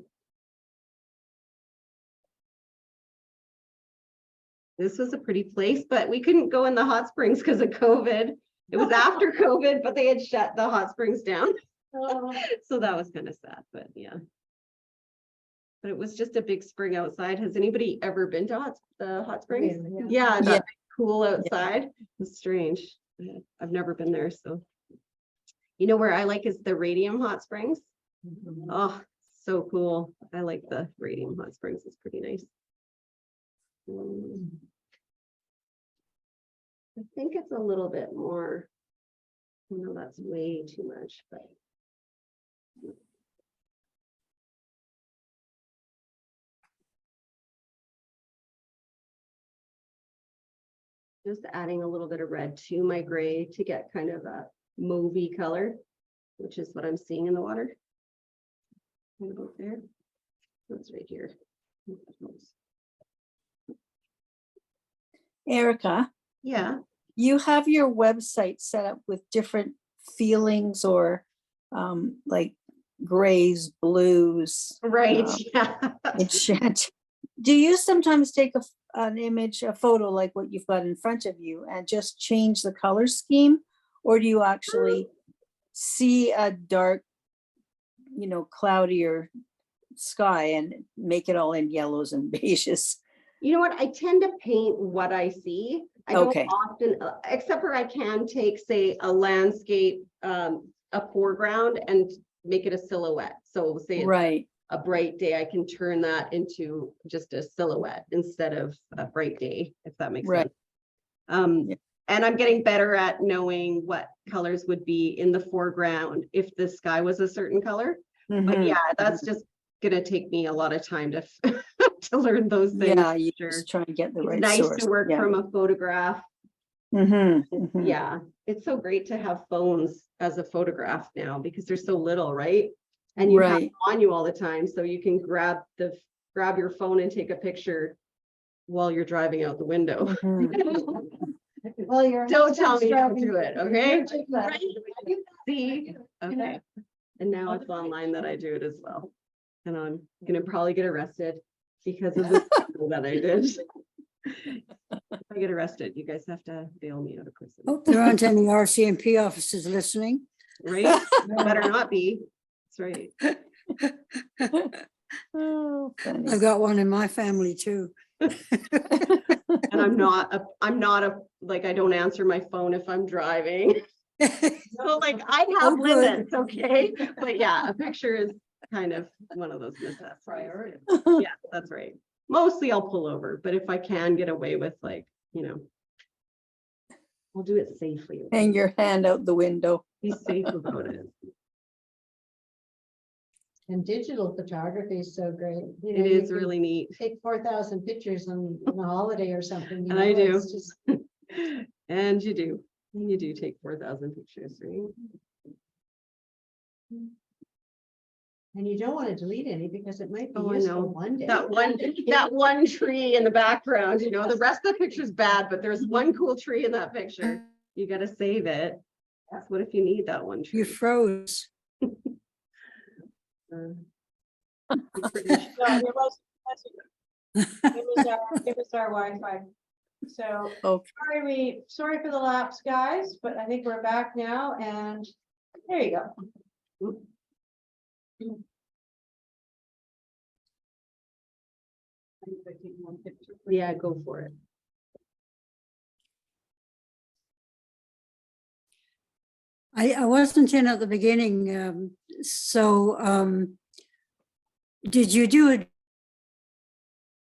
This was a pretty place, but we couldn't go in the hot springs because of COVID. It was after COVID, but they had shut the hot springs down. So that was kind of sad, but yeah. But it was just a big spring outside. Has anybody ever been to the hot springs? Yeah, that cool outside. It's strange. I've never been there, so. You know where I like is the Radium Hot Springs. Oh, so cool. I like the Radium Hot Springs. It's pretty nice. I think it's a little bit more. I know that's way too much, but. Just adding a little bit of red to my gray to get kind of a mauvey color, which is what I'm seeing in the water. Right about there. That's right here. Erica, Yeah. you have your website set up with different feelings or like grays, blues. Right. Yeah. Enchant. Do you sometimes take an image, a photo like what you've got in front of you and just change the color scheme? Or do you actually see a dark, cloudier sky and make it all in yellows and beiges? You know what? I tend to paint what I see. I don't Okay. often, except for I can take, say, a landscape, a foreground and make it a silhouette. So say it's Right. a bright day, I can turn that into just a silhouette instead of a bright day, if that makes Right. sense. Yeah. And I'm getting better at knowing what colors would be in the foreground if the sky was a certain color. But Mhm. yeah, that's just gonna take me a lot of time to to learn those things. Yeah, you Sure. just try and get the It's right nice source. to work Yeah. from a photograph. Mhm. Yeah, it's so great to have phones as a photograph now because there's so little, right? And you have Right. them on you all the time, so you can grab your phone and take a picture while you're driving out the window. Mhm. Well, you're. Don't tell me how to do it, okay? You're too clever. Right? See, okay. And now it's online that I do it as well. And I'm gonna probably get arrested because of the that I did. If I get arrested, you guys have to bail me out of prison, Hope there aren't any RCMP officers listening. right? Better not be. That's right. Oh, funny. I've got one in my family too. And I'm not like, I don't answer my phone if I'm driving. So like, I have Oh, good. limits, okay? But yeah, a picture is kind of one of those necessities. Priority. Yeah, that's right. Mostly I'll pull over, but if I can get away with like, I'll do it safely. Hang your hand out the window. Be safe about it. And digital photography is so great. You know, It you is can really neat. Take 4,000 pictures on a holiday or something. you And I know, do. it's just- And you do. And you do take 4,000 pictures, right? And you don't want to delete any because it might be Oh, I useful know. one day. That one tree in the background, the rest of the picture's bad, but there's one cool tree in that picture. You gotta save it. That's what if you need that one tree. You froze. Uh, No, it was, it was our Wi-Fi. So, Okay. sorry for the lapse, guys, but I think we're back now and there you go. Yeah, go for it. I wasn't in at the beginning, did you do it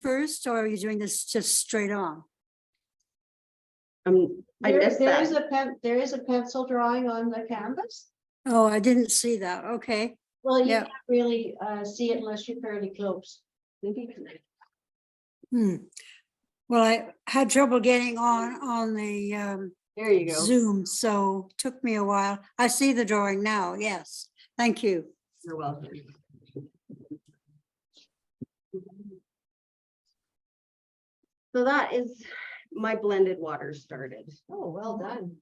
first or are you doing this just straight on? I missed There is that. there is a pencil drawing on the canvas. Oh, I didn't see that. Okay. Well, you Yeah. can't really see it unless you're fairly close. Well, I had trouble getting on the There you go. Zoom, so took me a while. I see the drawing now. Yes, thank you. You're welcome. So that is my blended water started. Oh, well done.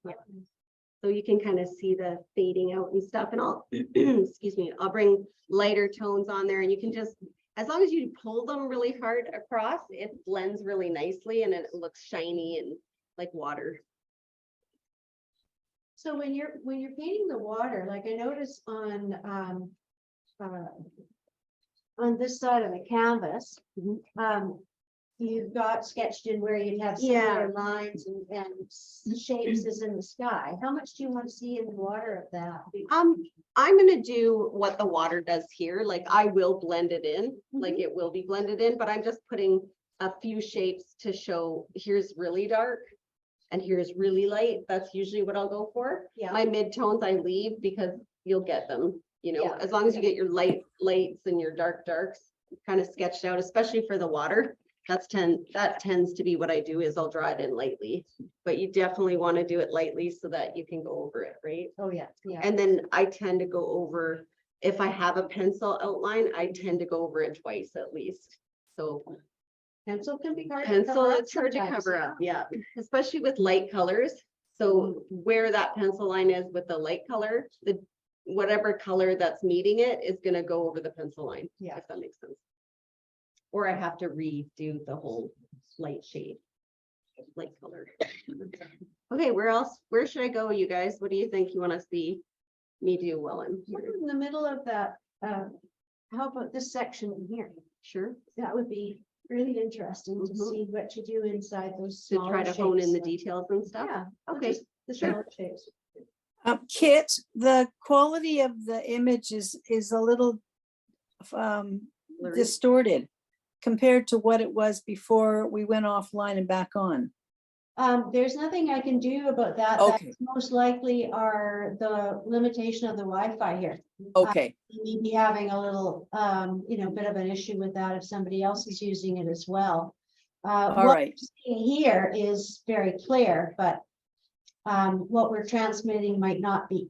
So you can kind of see the fading out and stuff, and I'll, excuse me, I'll bring lighter tones on there, and you can just, as long as you pull them really hard across, it blends really nicely and it looks shiny and like water. So when you're painting the water, like I noticed on this side of the canvas, you've got sketched in where you'd have similar lines and shapes as in the sky. How much do you want to see in the water of that? I'm gonna do what the water does here. Like I will blend it in, like it will be blended in, but I'm just putting a few shapes to show here's really dark and here's really light. That's usually what I'll go for. Yeah. My mid-tones I leave because you'll get them, Yeah. as long as you get your lights and your darks kind of sketched out, especially for the water. That tends to be what I do is I'll draw it in lightly, but you definitely want to do it lightly so that you can go over it, right? Oh, yeah, yeah. And then I tend to go over, if I have a pencil outline, I tend to go over it twice at least. So Pencil can be hard. pencil, it's hard to cover up, yeah, especially with light colors. So where that pencil line is with the light color, whatever color that's meeting it is gonna go over the pencil line. Yeah. If that makes sense. Or I have to redo the whole light shade, light color. Okay, where should I go, you guys? What do you think you want to see me do while I'm here? In the middle of that, how about this section in here? Sure. That would be really interesting to see what you do inside those To smaller try to hone in the shapes. details and stuff. Yeah. Okay, just The sure. smaller shapes. Kit, the quality of the image is a little Blurry. distorted compared to what it was before we went offline and back on. There's nothing I can do about that. Okay. That's most likely are the limitation of the Wi-Fi here. Okay, You may be having a little, bit of an issue with that if somebody else is using it as well. all What right. we're seeing here is very clear, but what we're transmitting might not be.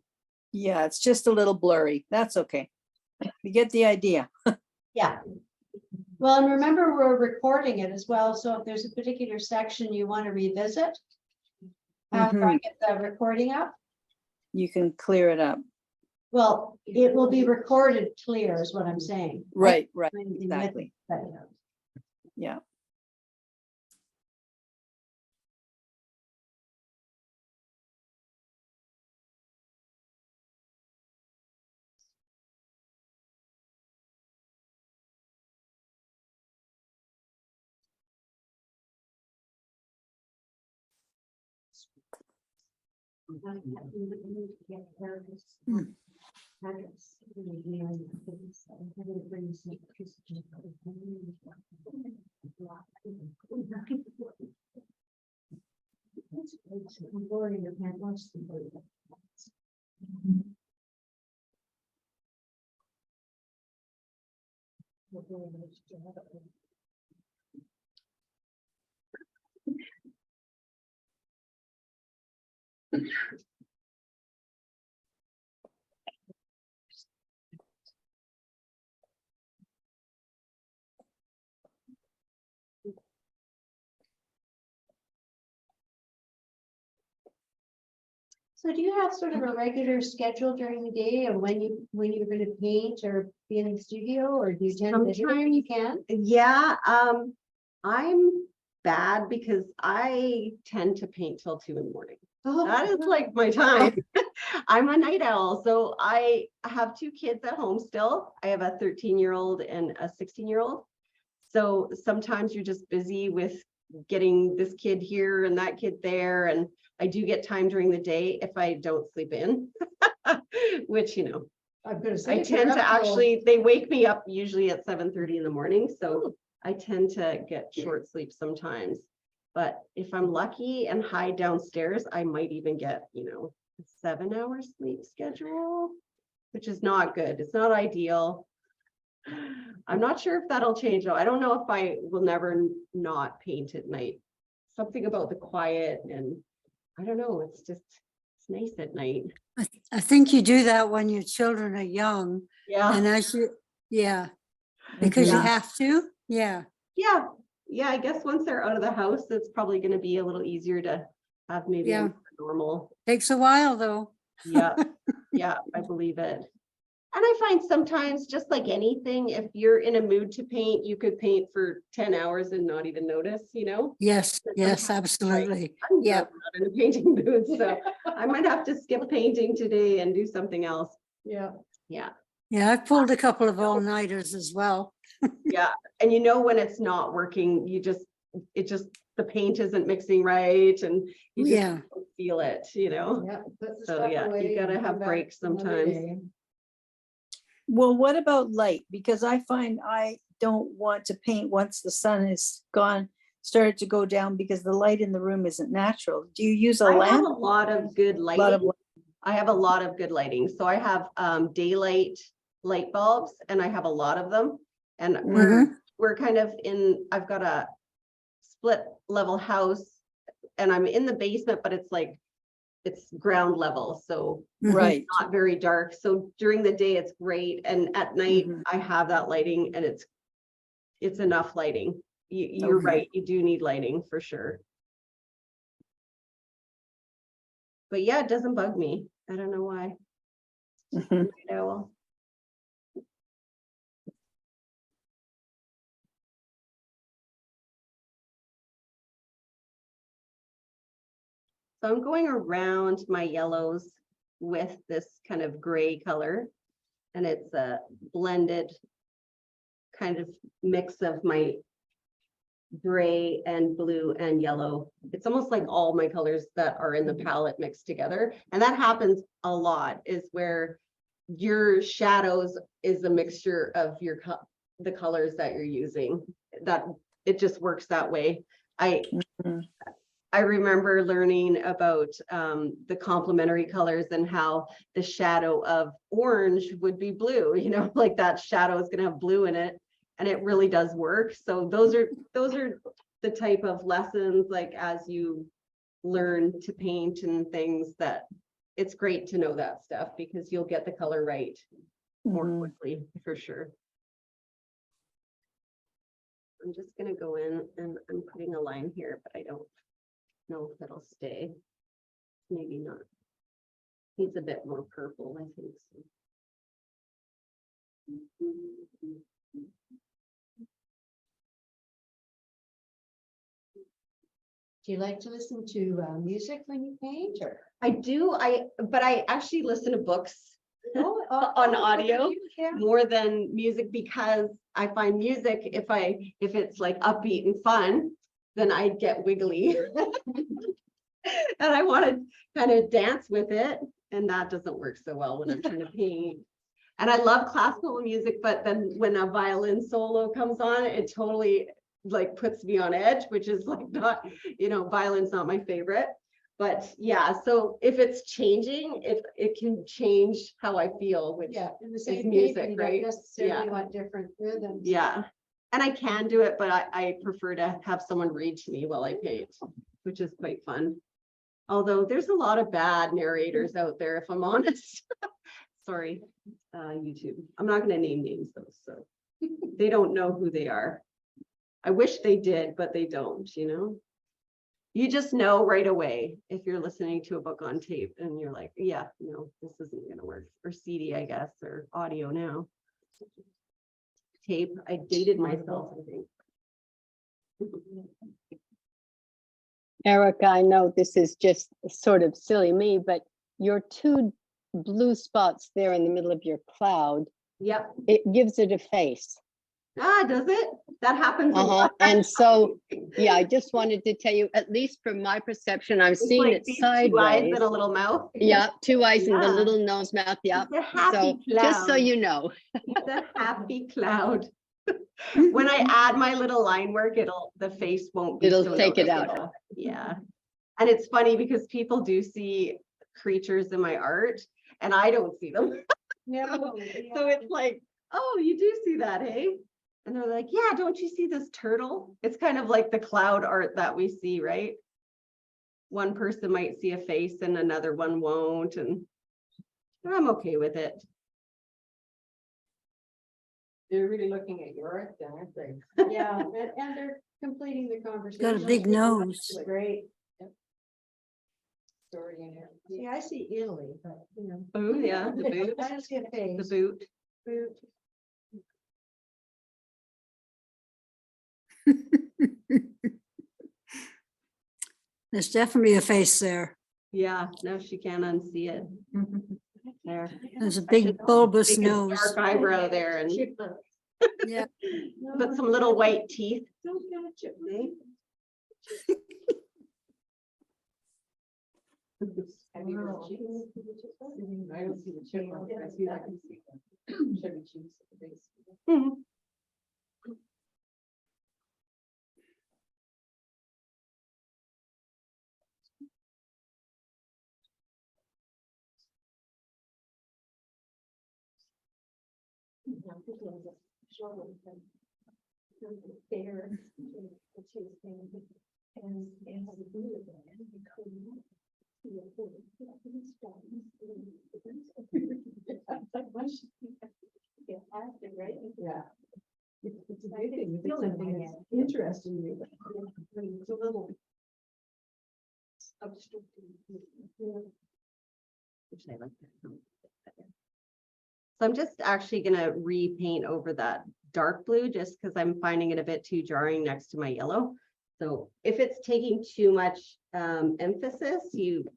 Yeah, it's just a little blurry. That's okay. You get the idea. Yeah. Well, and remember, we're recording it as well, so if there's a particular section you want to revisit, after I Mhm. get the recording up. You can clear it up. Well, it will be recorded clear is what I'm saying. Right, right, In with exactly. that. Yeah. So do you have sort of a regular schedule during the day of when you're gonna paint or be in the studio, or do you tend to do it when you can? Yeah, I'm bad because I tend to paint till 2 in the morning. That is like my time. I'm a night owl, so I have 2 kids at home still. I have a 13-year-old and a 16-year-old. So sometimes you're just busy with getting this kid here and that kid there, and I do get time during the day if I don't sleep in, which, you know, I'm gonna say. I tend to actually, they wake me up usually at 7:30 in the morning, so I tend to get short sleep sometimes. But if I'm lucky and hide downstairs, I might even get, you know, a 7-hour sleep schedule, which is not good. It's not ideal. I'm not sure if that'll change though. I don't know if I will never not paint at night. Something about the quiet, and I don't know, it's nice at night. I think you do that when your children are young, and Yeah. as you, yeah, because you Yeah. have to, yeah. Yeah, yeah, I guess once they're out of the house, it's probably gonna be a little easier to have maybe a Yeah. more normal. Takes a while, though. Yeah, yeah, I believe it. And I find sometimes, just like anything, if you're in a mood to paint, you could paint for 10 hours and not even notice, you know? Yes, But yes, sometimes, absolutely. I'm Yeah. not in a painting mood, so I might have to skip painting today and do something else. Yeah. Yeah, Yeah, I've pulled a couple of all-nighters as well. yeah. And you know, when it's not working, the paint isn't mixing right, and you just Yeah. don't feel it, you know? Yeah. put the So, stuff yeah, you away gotta and have come back breaks another sometimes. day. Well, what about light? Because I find I don't want to paint once the sun is gone, started to go down, because the light in the room isn't natural. Do you use a I have lamp? a lot of good Lot of lighting. I have a lot of good lighting. So I have daylight light bulbs, and I have a lot of them. And we're kind of I've got a split level house, and I'm in the basement, but it's ground level, so Right. not very dark. So during the day it's great, and at night I have that lighting, and it's enough lighting. You're Okay. right, you do need lighting for sure. But yeah, it doesn't bug me. I don't know why. Mhm. Night owl. So I'm going around my yellows with this kind of gray color, and it's a blended kind of mix of my gray and blue and yellow. It's almost like all my colors that are in the palette mixed together. And that happens a lot, is where your shadows is a mixture of the colors that you're using. That it just works that way. I remember learning about the complementary colors and how the shadow of orange would be blue, you know, like that shadow is going to have blue in it, and it really does work. So those are the type of lessons, like as you learn to paint and things, that it's great to know that stuff, because you'll get the color right more quickly for sure. I'm just going to go in and I'm putting a line here, but I don't know if it'll stay. maybe not. He's a bit more purple, I think so. Do you like to listen to music when you paint or? I do, but I actually listen to books on audio Yeah. more than music, because I find music, if it's like upbeat and fun, then I get wiggly. And I want to kind of dance with it, and that doesn't work so well when I'm trying to paint. And I love classical music, but then when a violin solo comes on, it totally like puts me on edge, which is like not, violin's not my favorite. But yeah, so if it's changing, it can change how I feel, which Yeah, in the is same music, paper, you right? don't necessarily Yeah. want different rhythms. Yeah. And I can do it, but I prefer to have someone read to me while I paint, which is quite fun. Although there's a lot of bad narrators out there, if I'm honest. Sorry, YouTube. I'm not going to name names though, so they don't know who they are. I wish they did, but they don't, You just know right away if you're listening to a book on tape and you're like, yeah, no, this isn't going to work. Or CD, I guess, or audio now. Tape, I dated myself, I think. Erica, I know this is just sort of silly me, but your two blue spots there in the middle of your cloud, Yep. it gives it a face. Ah, does it? That happens a lot. And so, yeah, I just wanted to tell you, at least from my perception, I've It's seen like it these 2 eyes sideways. and a little mouth. Yeah, 2 eyes and the Yeah. little nose, mouth, yeah. It's a happy So just so cloud. you know. It's a happy cloud. When I add my little line work, the face won't be. It'll so take it out. noticeable. Yeah. And it's funny because people do see creatures in my art and I don't see them. So it's like, oh, you do see that, hey? And they're like, yeah, don't you see this turtle? It's kind of like the cloud art that we see, right? One person might see a face and another one won't, and I'm okay with it. They're really looking at your art then, aren't they? Yeah, and they're completing the conversation. Got a big nose. Great. Story in here. See, I see Italy, but Oh, yeah, the boot, I just get the face. boot. Boot. There's definitely a face there. Yeah, no, she can't unsee it. There. There's a I big should bulbous make a nose. dark eyebrow there and Yeah. put some little white teeth. Have you ever cheese? I don't see the chipmunk, I see that. Chevy cheese. Mhm. Yeah. It's a good thing, if it's something that's interesting to you, but it's a little. Which I like that. So I'm just actually gonna repaint over that dark blue just because I'm finding it a bit too jarring next to my yellow. So if it's taking too much emphasis, you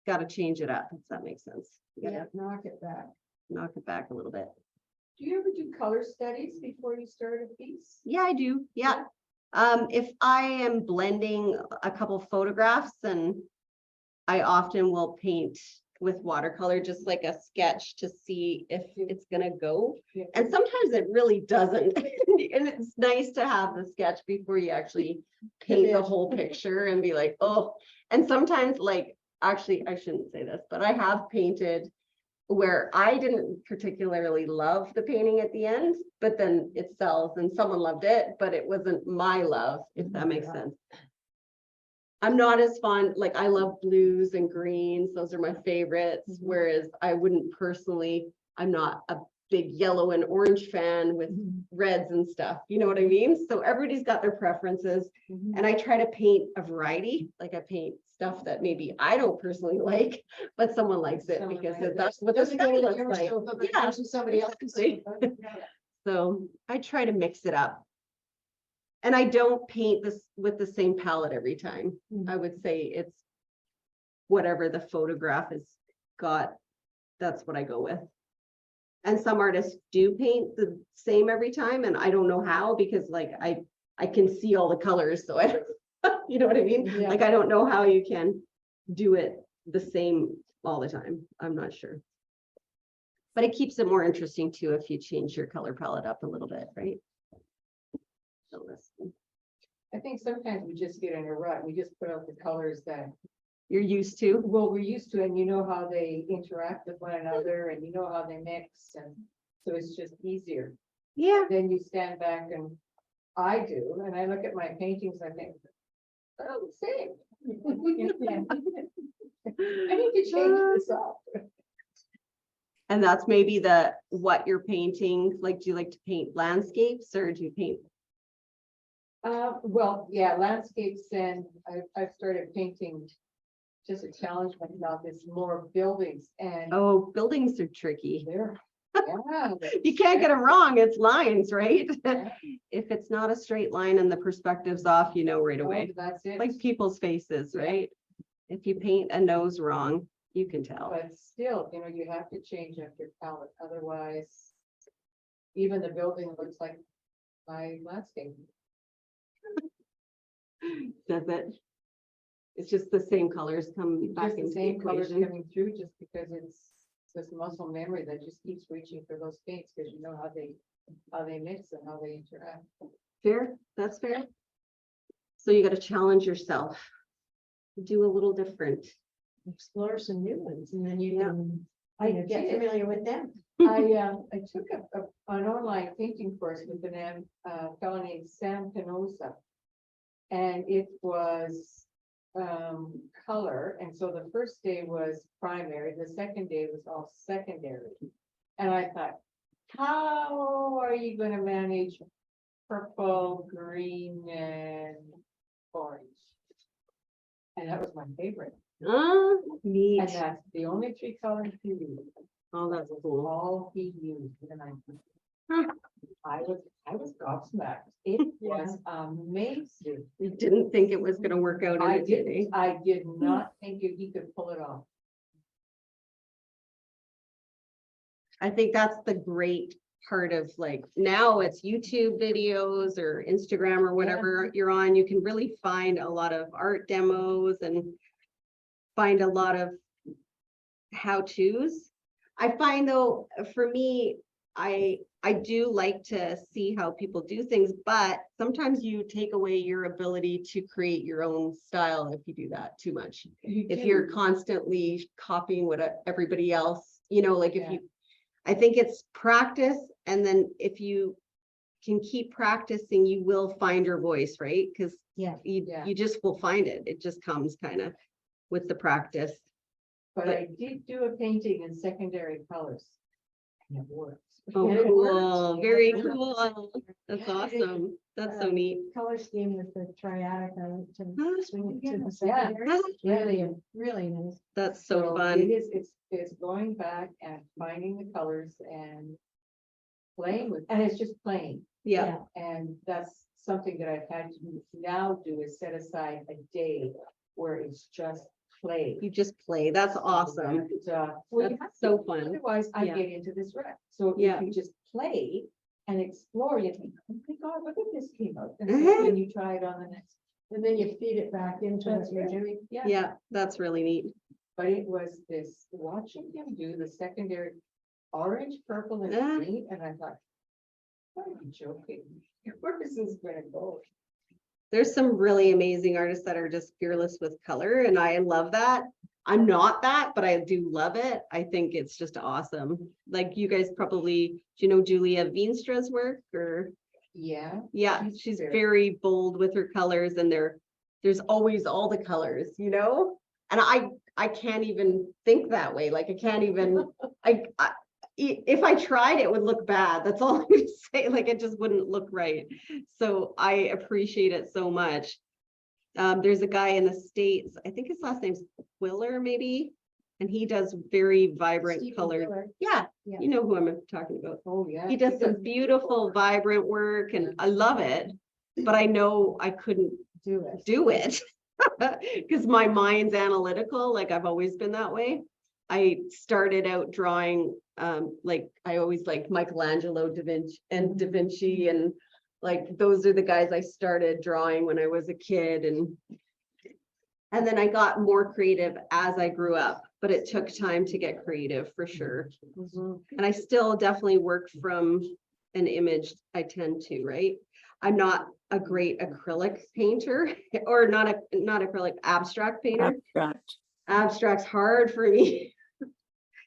got to change it up, if that makes sense. You gotta Yeah, knock it back. knock it back a little bit. Do you ever do color studies before you start a piece? Yeah, I do. Yeah. If I am blending a couple photographs, and I often will paint with watercolor, just like a sketch to see if it's gonna go. And sometimes it really doesn't. And it's nice to have the sketch before you actually paint the whole picture and be like, oh, and sometimes like, actually, I shouldn't say this, but I have painted where I didn't particularly love the painting at the end, but then it sells and someone loved it, but it wasn't my love, if that makes sense. I'm not as fond, like I love blues and greens, those are my favorites, whereas I wouldn't personally, I'm not a big yellow and orange fan with reds and stuff, you know what I mean? So everybody's got their preferences. And I try to paint a variety, like I paint stuff that maybe I don't personally like, but someone likes it because that's what the school looks like. Yeah, Somebody else. exactly. So I try to mix it up. And I don't paint this with the same palette every time. I would say it's whatever the photograph has got, that's what I go with. And some artists do paint the same every time, and I don't know how, because like I can see all the colors, so I don't, you know what I mean? Yeah. Like I don't know how you can do it the same all the time. I'm not sure. But it keeps it more interesting too if you change your color palette up a little bit, right? So listen, I think sometimes we just get in a rut. We just put out the colors that, you're used to. well, we're used to, and you know how they interact with one another, and you know how they mix, and so it's just easier. Yeah. Then you stand back, and I do, and I look at my paintings, I think, oh, the same. I need to change this up. And that's maybe what you're painting. Like, do you like to paint landscapes or do you paint? Well, yeah, landscapes, and I've started painting, just to challenge myself, is more buildings, and Oh, buildings are tricky. they're, yeah. You can't get them wrong. It's lines, right? Yeah. If it's not a straight line and the perspective's off, you know right away. That's it. Like people's faces, Yeah. right? If you paint a nose wrong, you can tell. But still, you know, you have to change up your palette, otherwise even the building looks like my landscape. Does it? It's just the same colors come back Just the into the same colors equation. coming through, just because it's this muscle memory that just keeps reaching for those paints, because you know how they mix and how they interact. Fair, that's fair. So you got to challenge yourself. Do a little different. Explore some new ones, and then you Yeah. can I get did. familiar with them. I took an online painting course with a fellow named Sam Canosa. And it was color, and so the first day was primary, the second day was all secondary. And I thought, how are you gonna manage purple, green, and orange? And that was my favorite. Neat. And that's the only three colors he used. Oh, that's That was cool. all he used. And Huh. I was gobsmacked. It was amazing. You didn't think it was going to work out. I and it did, eh? didn't, I did not think he could pull it off. I think that's the great part of like, now it's YouTube videos or Instagram or whatever you're on, you can really find a lot of art demos and find a lot of how-tos. I find though, for me, I do like to see how people do things, but sometimes you take away your ability to create your own style if you do that too much. If you're constantly copying what everybody else, you know, like if Yeah. you, I think it's practice. And then if you can keep practicing, you will find your voice, right? Because Yeah. you just will find it. It just comes kind of with the practice. But I did do a painting in secondary colors. And it worked. Oh, And it cool. worked. Very It cool. worked. That's awesome. That's so neat. Color scheme with the triadic, to swing it to the Yeah. secondary. Really, really nice. That's so It fun. is, it's going back and finding the colors and playing with, and it's just playing. Yeah. And that's something that I've had to now do, is set aside a day where it's just play. You just play. That's awesome. And, well, you have That's so to, fun. otherwise I Yeah. get into this rut. So Yeah. if you just play and explore, you think, oh my God, look at this came out. And so then you try it on the next. And then you feed it back into what you're doing. Yeah, that's really neat. But it was this, watching him do the secondary orange, purple, and Ah. green, and I thought, are you joking? Where is this gonna go? There's some really amazing artists that are just fearless with color, and I love that. I'm not that, but I do love it. I think it's just awesome. Like you guys probably, do you know Julia Veenstra's work or? Yeah. Yeah, she's very bold with her colors, and there's always all the colors, you know? And I can't even think that way. Like I can't even, if I tried, it would look bad. That's all I'm gonna say. Like, it just wouldn't look right. So I appreciate it so much. There's a guy in the States, I think his last name's Quiller, maybe, and he does very vibrant Stephen color. Miller. Yeah, Yeah. you know who I'm talking about. Oh, yeah. He does some beautiful, vibrant work, and I love it. But I know I couldn't do it because my mind's analytical. Like, I've always been that way. I started out drawing, like, I always liked Michelangelo, Da Vinci, and like, those are the guys I started drawing when I was a kid, and then I got more creative as I grew up, but it took time to get creative for sure. And I still definitely work from an image. I tend to, right? I'm not a great acrylic painter, or not acrylic, abstract painter. Abstract. Abstract's hard for me.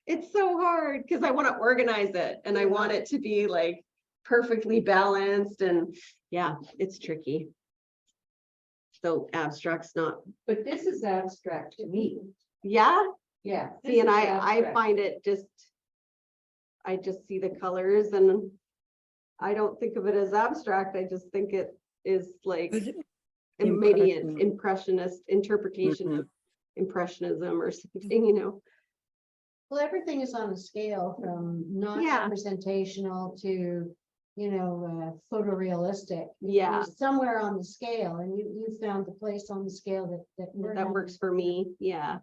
It's so hard because I want to organize it and I want it to be like perfectly balanced, and yeah, it's tricky. So abstract's not, But this is abstract to me. yeah. Yeah. See, and I find it just, I just see the colors and I don't think of it as abstract. I just think it is like maybe an impressionist interpretation of impressionism or something, you know. Well, everything is on a scale from not Yeah. representational to, photorealistic. Yeah, You're somewhere on the scale, and you found the place on the scale that works for me. Yeah.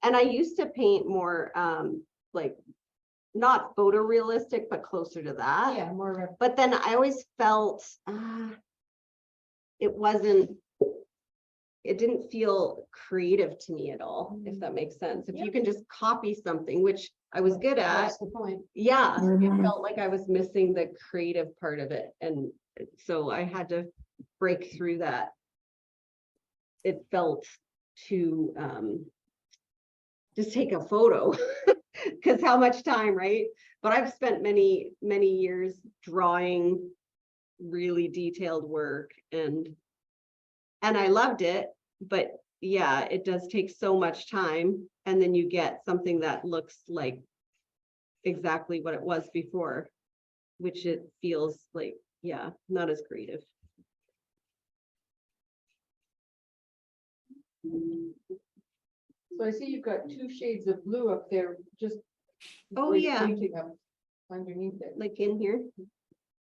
And I used to paint more like not photorealistic, but closer to that. Yeah, more. But then I always felt it didn't feel creative to me at all, if that makes sense. If you can just copy something, which I was good at, That's the point. yeah, it Mhm. felt like I was missing the creative part of it. And so I had to break through that. It felt too just take a photo because how much time, right? But I've spent many years drawing really detailed work, and I loved it, but yeah, it does take so much time, and then you get something that looks like exactly what it was before, which it feels like, yeah, not as creative. So I see you've got 2 shades of blue up there, just. Oh, where you're yeah. painting up underneath it. Like in here.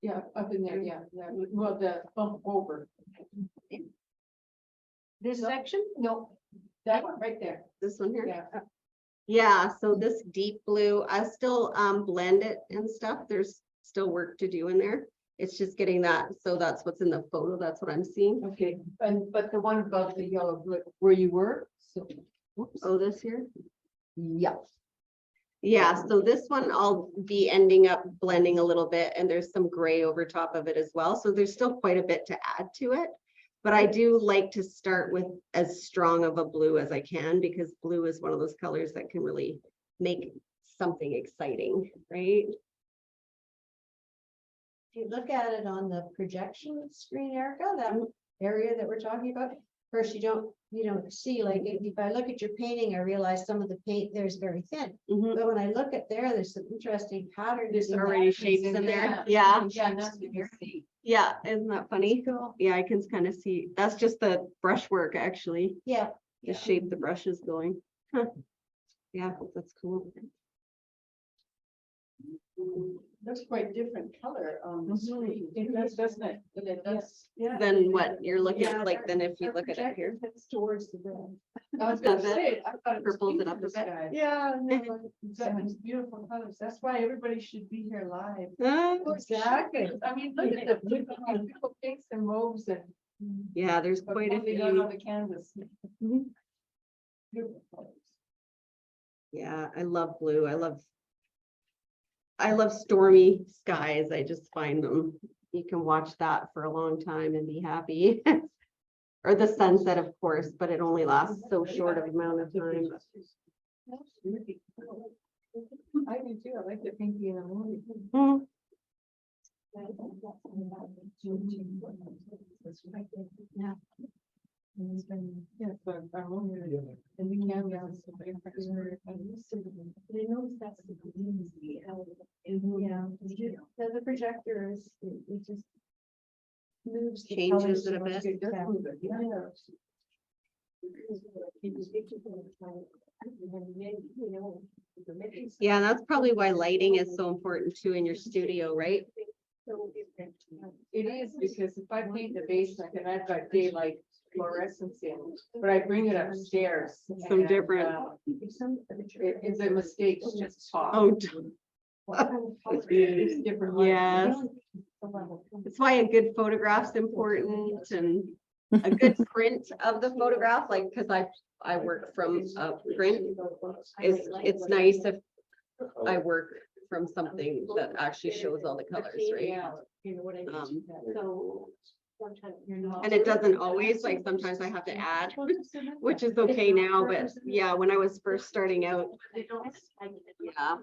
Yeah, up in there, yeah, well, the bump over. This section? No, that one right there, This one here. yeah. Yeah, so this deep blue, I still blend it and stuff. There's still work to do in there. It's just getting that, so that's what's in the photo. That's what I'm seeing. Okay, but the one above the yellow, where you were, so. Whoops. Oh, this here. Yeah. Yeah, so this one I'll be ending up blending a little bit, and there's some gray over top of it as well. So there's still quite a bit to add to it. But I do like to start with as strong of a blue as I can, because blue is one of those colors that can really make something exciting, right? If you look at it on the projection screen, Erica, that area that we're talking about, first you don't see, like, if I look at your painting, I realize some of the paint there is very thin. Mhm. But when I look at there's some interesting patterns. There's in some there. Already shapes in there. Yeah. Yeah, that's what you're seeing. Yeah, isn't that funny? Yeah, I can kind of see. That's just the brushwork, actually. Yeah, The shape the brush is going. Huh. Yeah, that's cool. That's quite different color on the screen. It does, doesn't it? And it does. Yeah. Then what you're looking Yeah, at, like, then if you our look at it here. projector fits towards the red. I was gonna Does it? say, I thought it was Purples it up a beautiful, bit. this guy. Yeah. These beautiful colors. That's why everybody should be here live. Oh, Exactly. I mean, look at the beautiful pinks and mauves and. yeah, there's but quite a what they got on few. the canvas. Mhm. Beautiful colors. Yeah, I love blue. I love stormy skies. I just find them, you can watch that for a long time and be happy. Or the sunset, of course, but it only lasts so short of amount of time. I do too. I like the pinky in the morning. Mm. Yeah. Yeah, but I wonder, and we now have somebody. They know that's the community. Yeah, the projector is, it just moves. the Changes colors it a so much. bit. It does move it, yeah. Yeah, that's probably why lighting is so important too in your studio, right? It is, because if I paint the basement and I've got daylight fluorescence in, but I bring it upstairs. Some and, different- It's a mistake, it's just pop. Oh, It's different light. yes. That's why a good photograph's important and a good print of the photograph, like, because I work from a print. It's nice if I work from something that actually shows all the colors, right? And it doesn't always, like, sometimes I have to add, which is okay now, but yeah, when I was first starting out, yeah,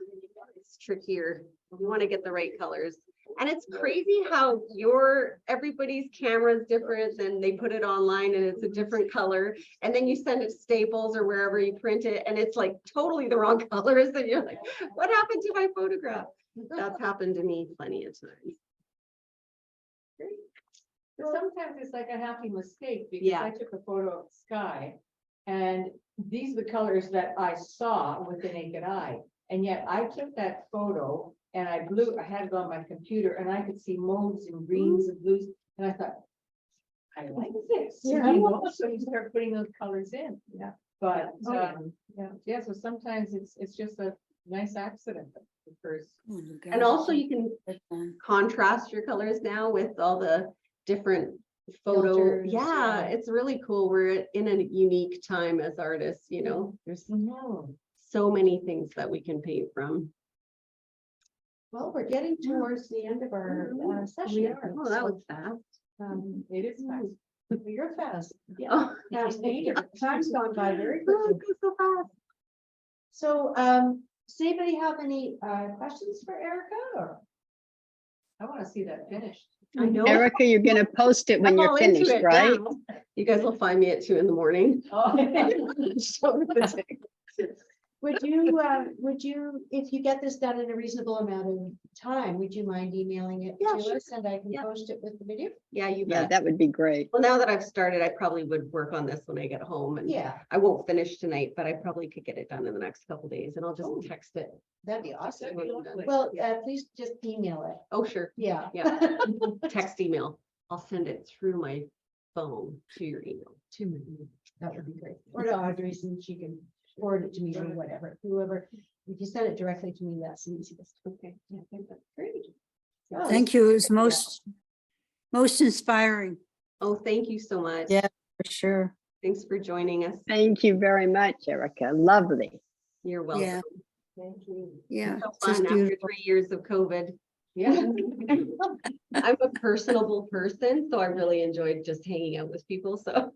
it's trickier. You want to get the right colors. And it's crazy how everybody's camera is different, and they put it online and it's a different color. And then you send it to Staples or wherever you print it and it's like totally the wrong colors. And you're like, what happened to my photograph? That's happened to me plenty of times. But sometimes it's like a happy mistake, because Yeah. I took a photo of the sky, and these are the colors that I saw with the naked eye. And yet I took that photo and I had it on my computer, and I could see mauves and greens and blues, and I thought, I like this. you know, So you start putting those colors in. Yeah. But, yeah, so sometimes it's just a nice accident that occurs. And also you can contrast your colors now with all the different photo. Filters, Yeah, yeah. it's really cool. We're in a unique time as artists, you know, there's so many things that we can paint from. Well, we're getting towards the end of our session. We are. Oh, that was fast. It is fast. You're fast. Yeah. Oh, Fast painter. Time's gone by very oh, quickly. it goes so fast. So, does anybody have any questions for Erica or? I want to see that finished. I know. Erica, you're gonna post it when I'm you're all into finished, it right? now. You guys will find me at 2 a.m. Would you, if you get this done in a reasonable amount of time, would you mind emailing it Yeah, to sure. us and I can Yeah. post it with the video? Yeah, you Yeah, bet. that would be great. Well, now that I've started, I probably would work on this when I get home, and Yeah, I won't finish tonight, but I probably could get it done in the next couple days, and I'll just text it. that'd be awesome. That'd be lovely. Well, please just email it. Oh, sure. Yeah. Yeah. Text email. I'll send it through my phone to your email. To me. That would be great. Or to Audrey's and she can forward it to me or whatever, whoever. If you send it directly to me, that's the easiest. Okay. Yeah, I think that's great. Thank you. It was most inspiring. Oh, thank you so much. Yeah. For sure. Thanks for joining us. Thank you very much, Erica. Lovely. You're welcome. Yeah. Thank you. Yeah. So Just fun after beautiful. 3 years of COVID. Yeah. I'm a personable person, so I really enjoyed just hanging out with people. So,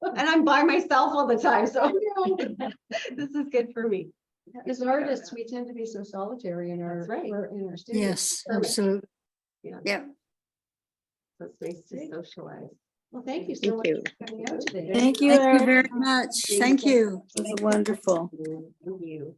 and I'm by myself all the time, so this is good for me. As artists, we tend to be so solitary in our, That's right. in our studio. Yes, absolutely. Yeah. Yeah. So it's nice to socialize. Well, thank you so Thank much you. for coming out today. Thank you, Thank you Eric. very much. Thank you. This is wonderful. Thank you.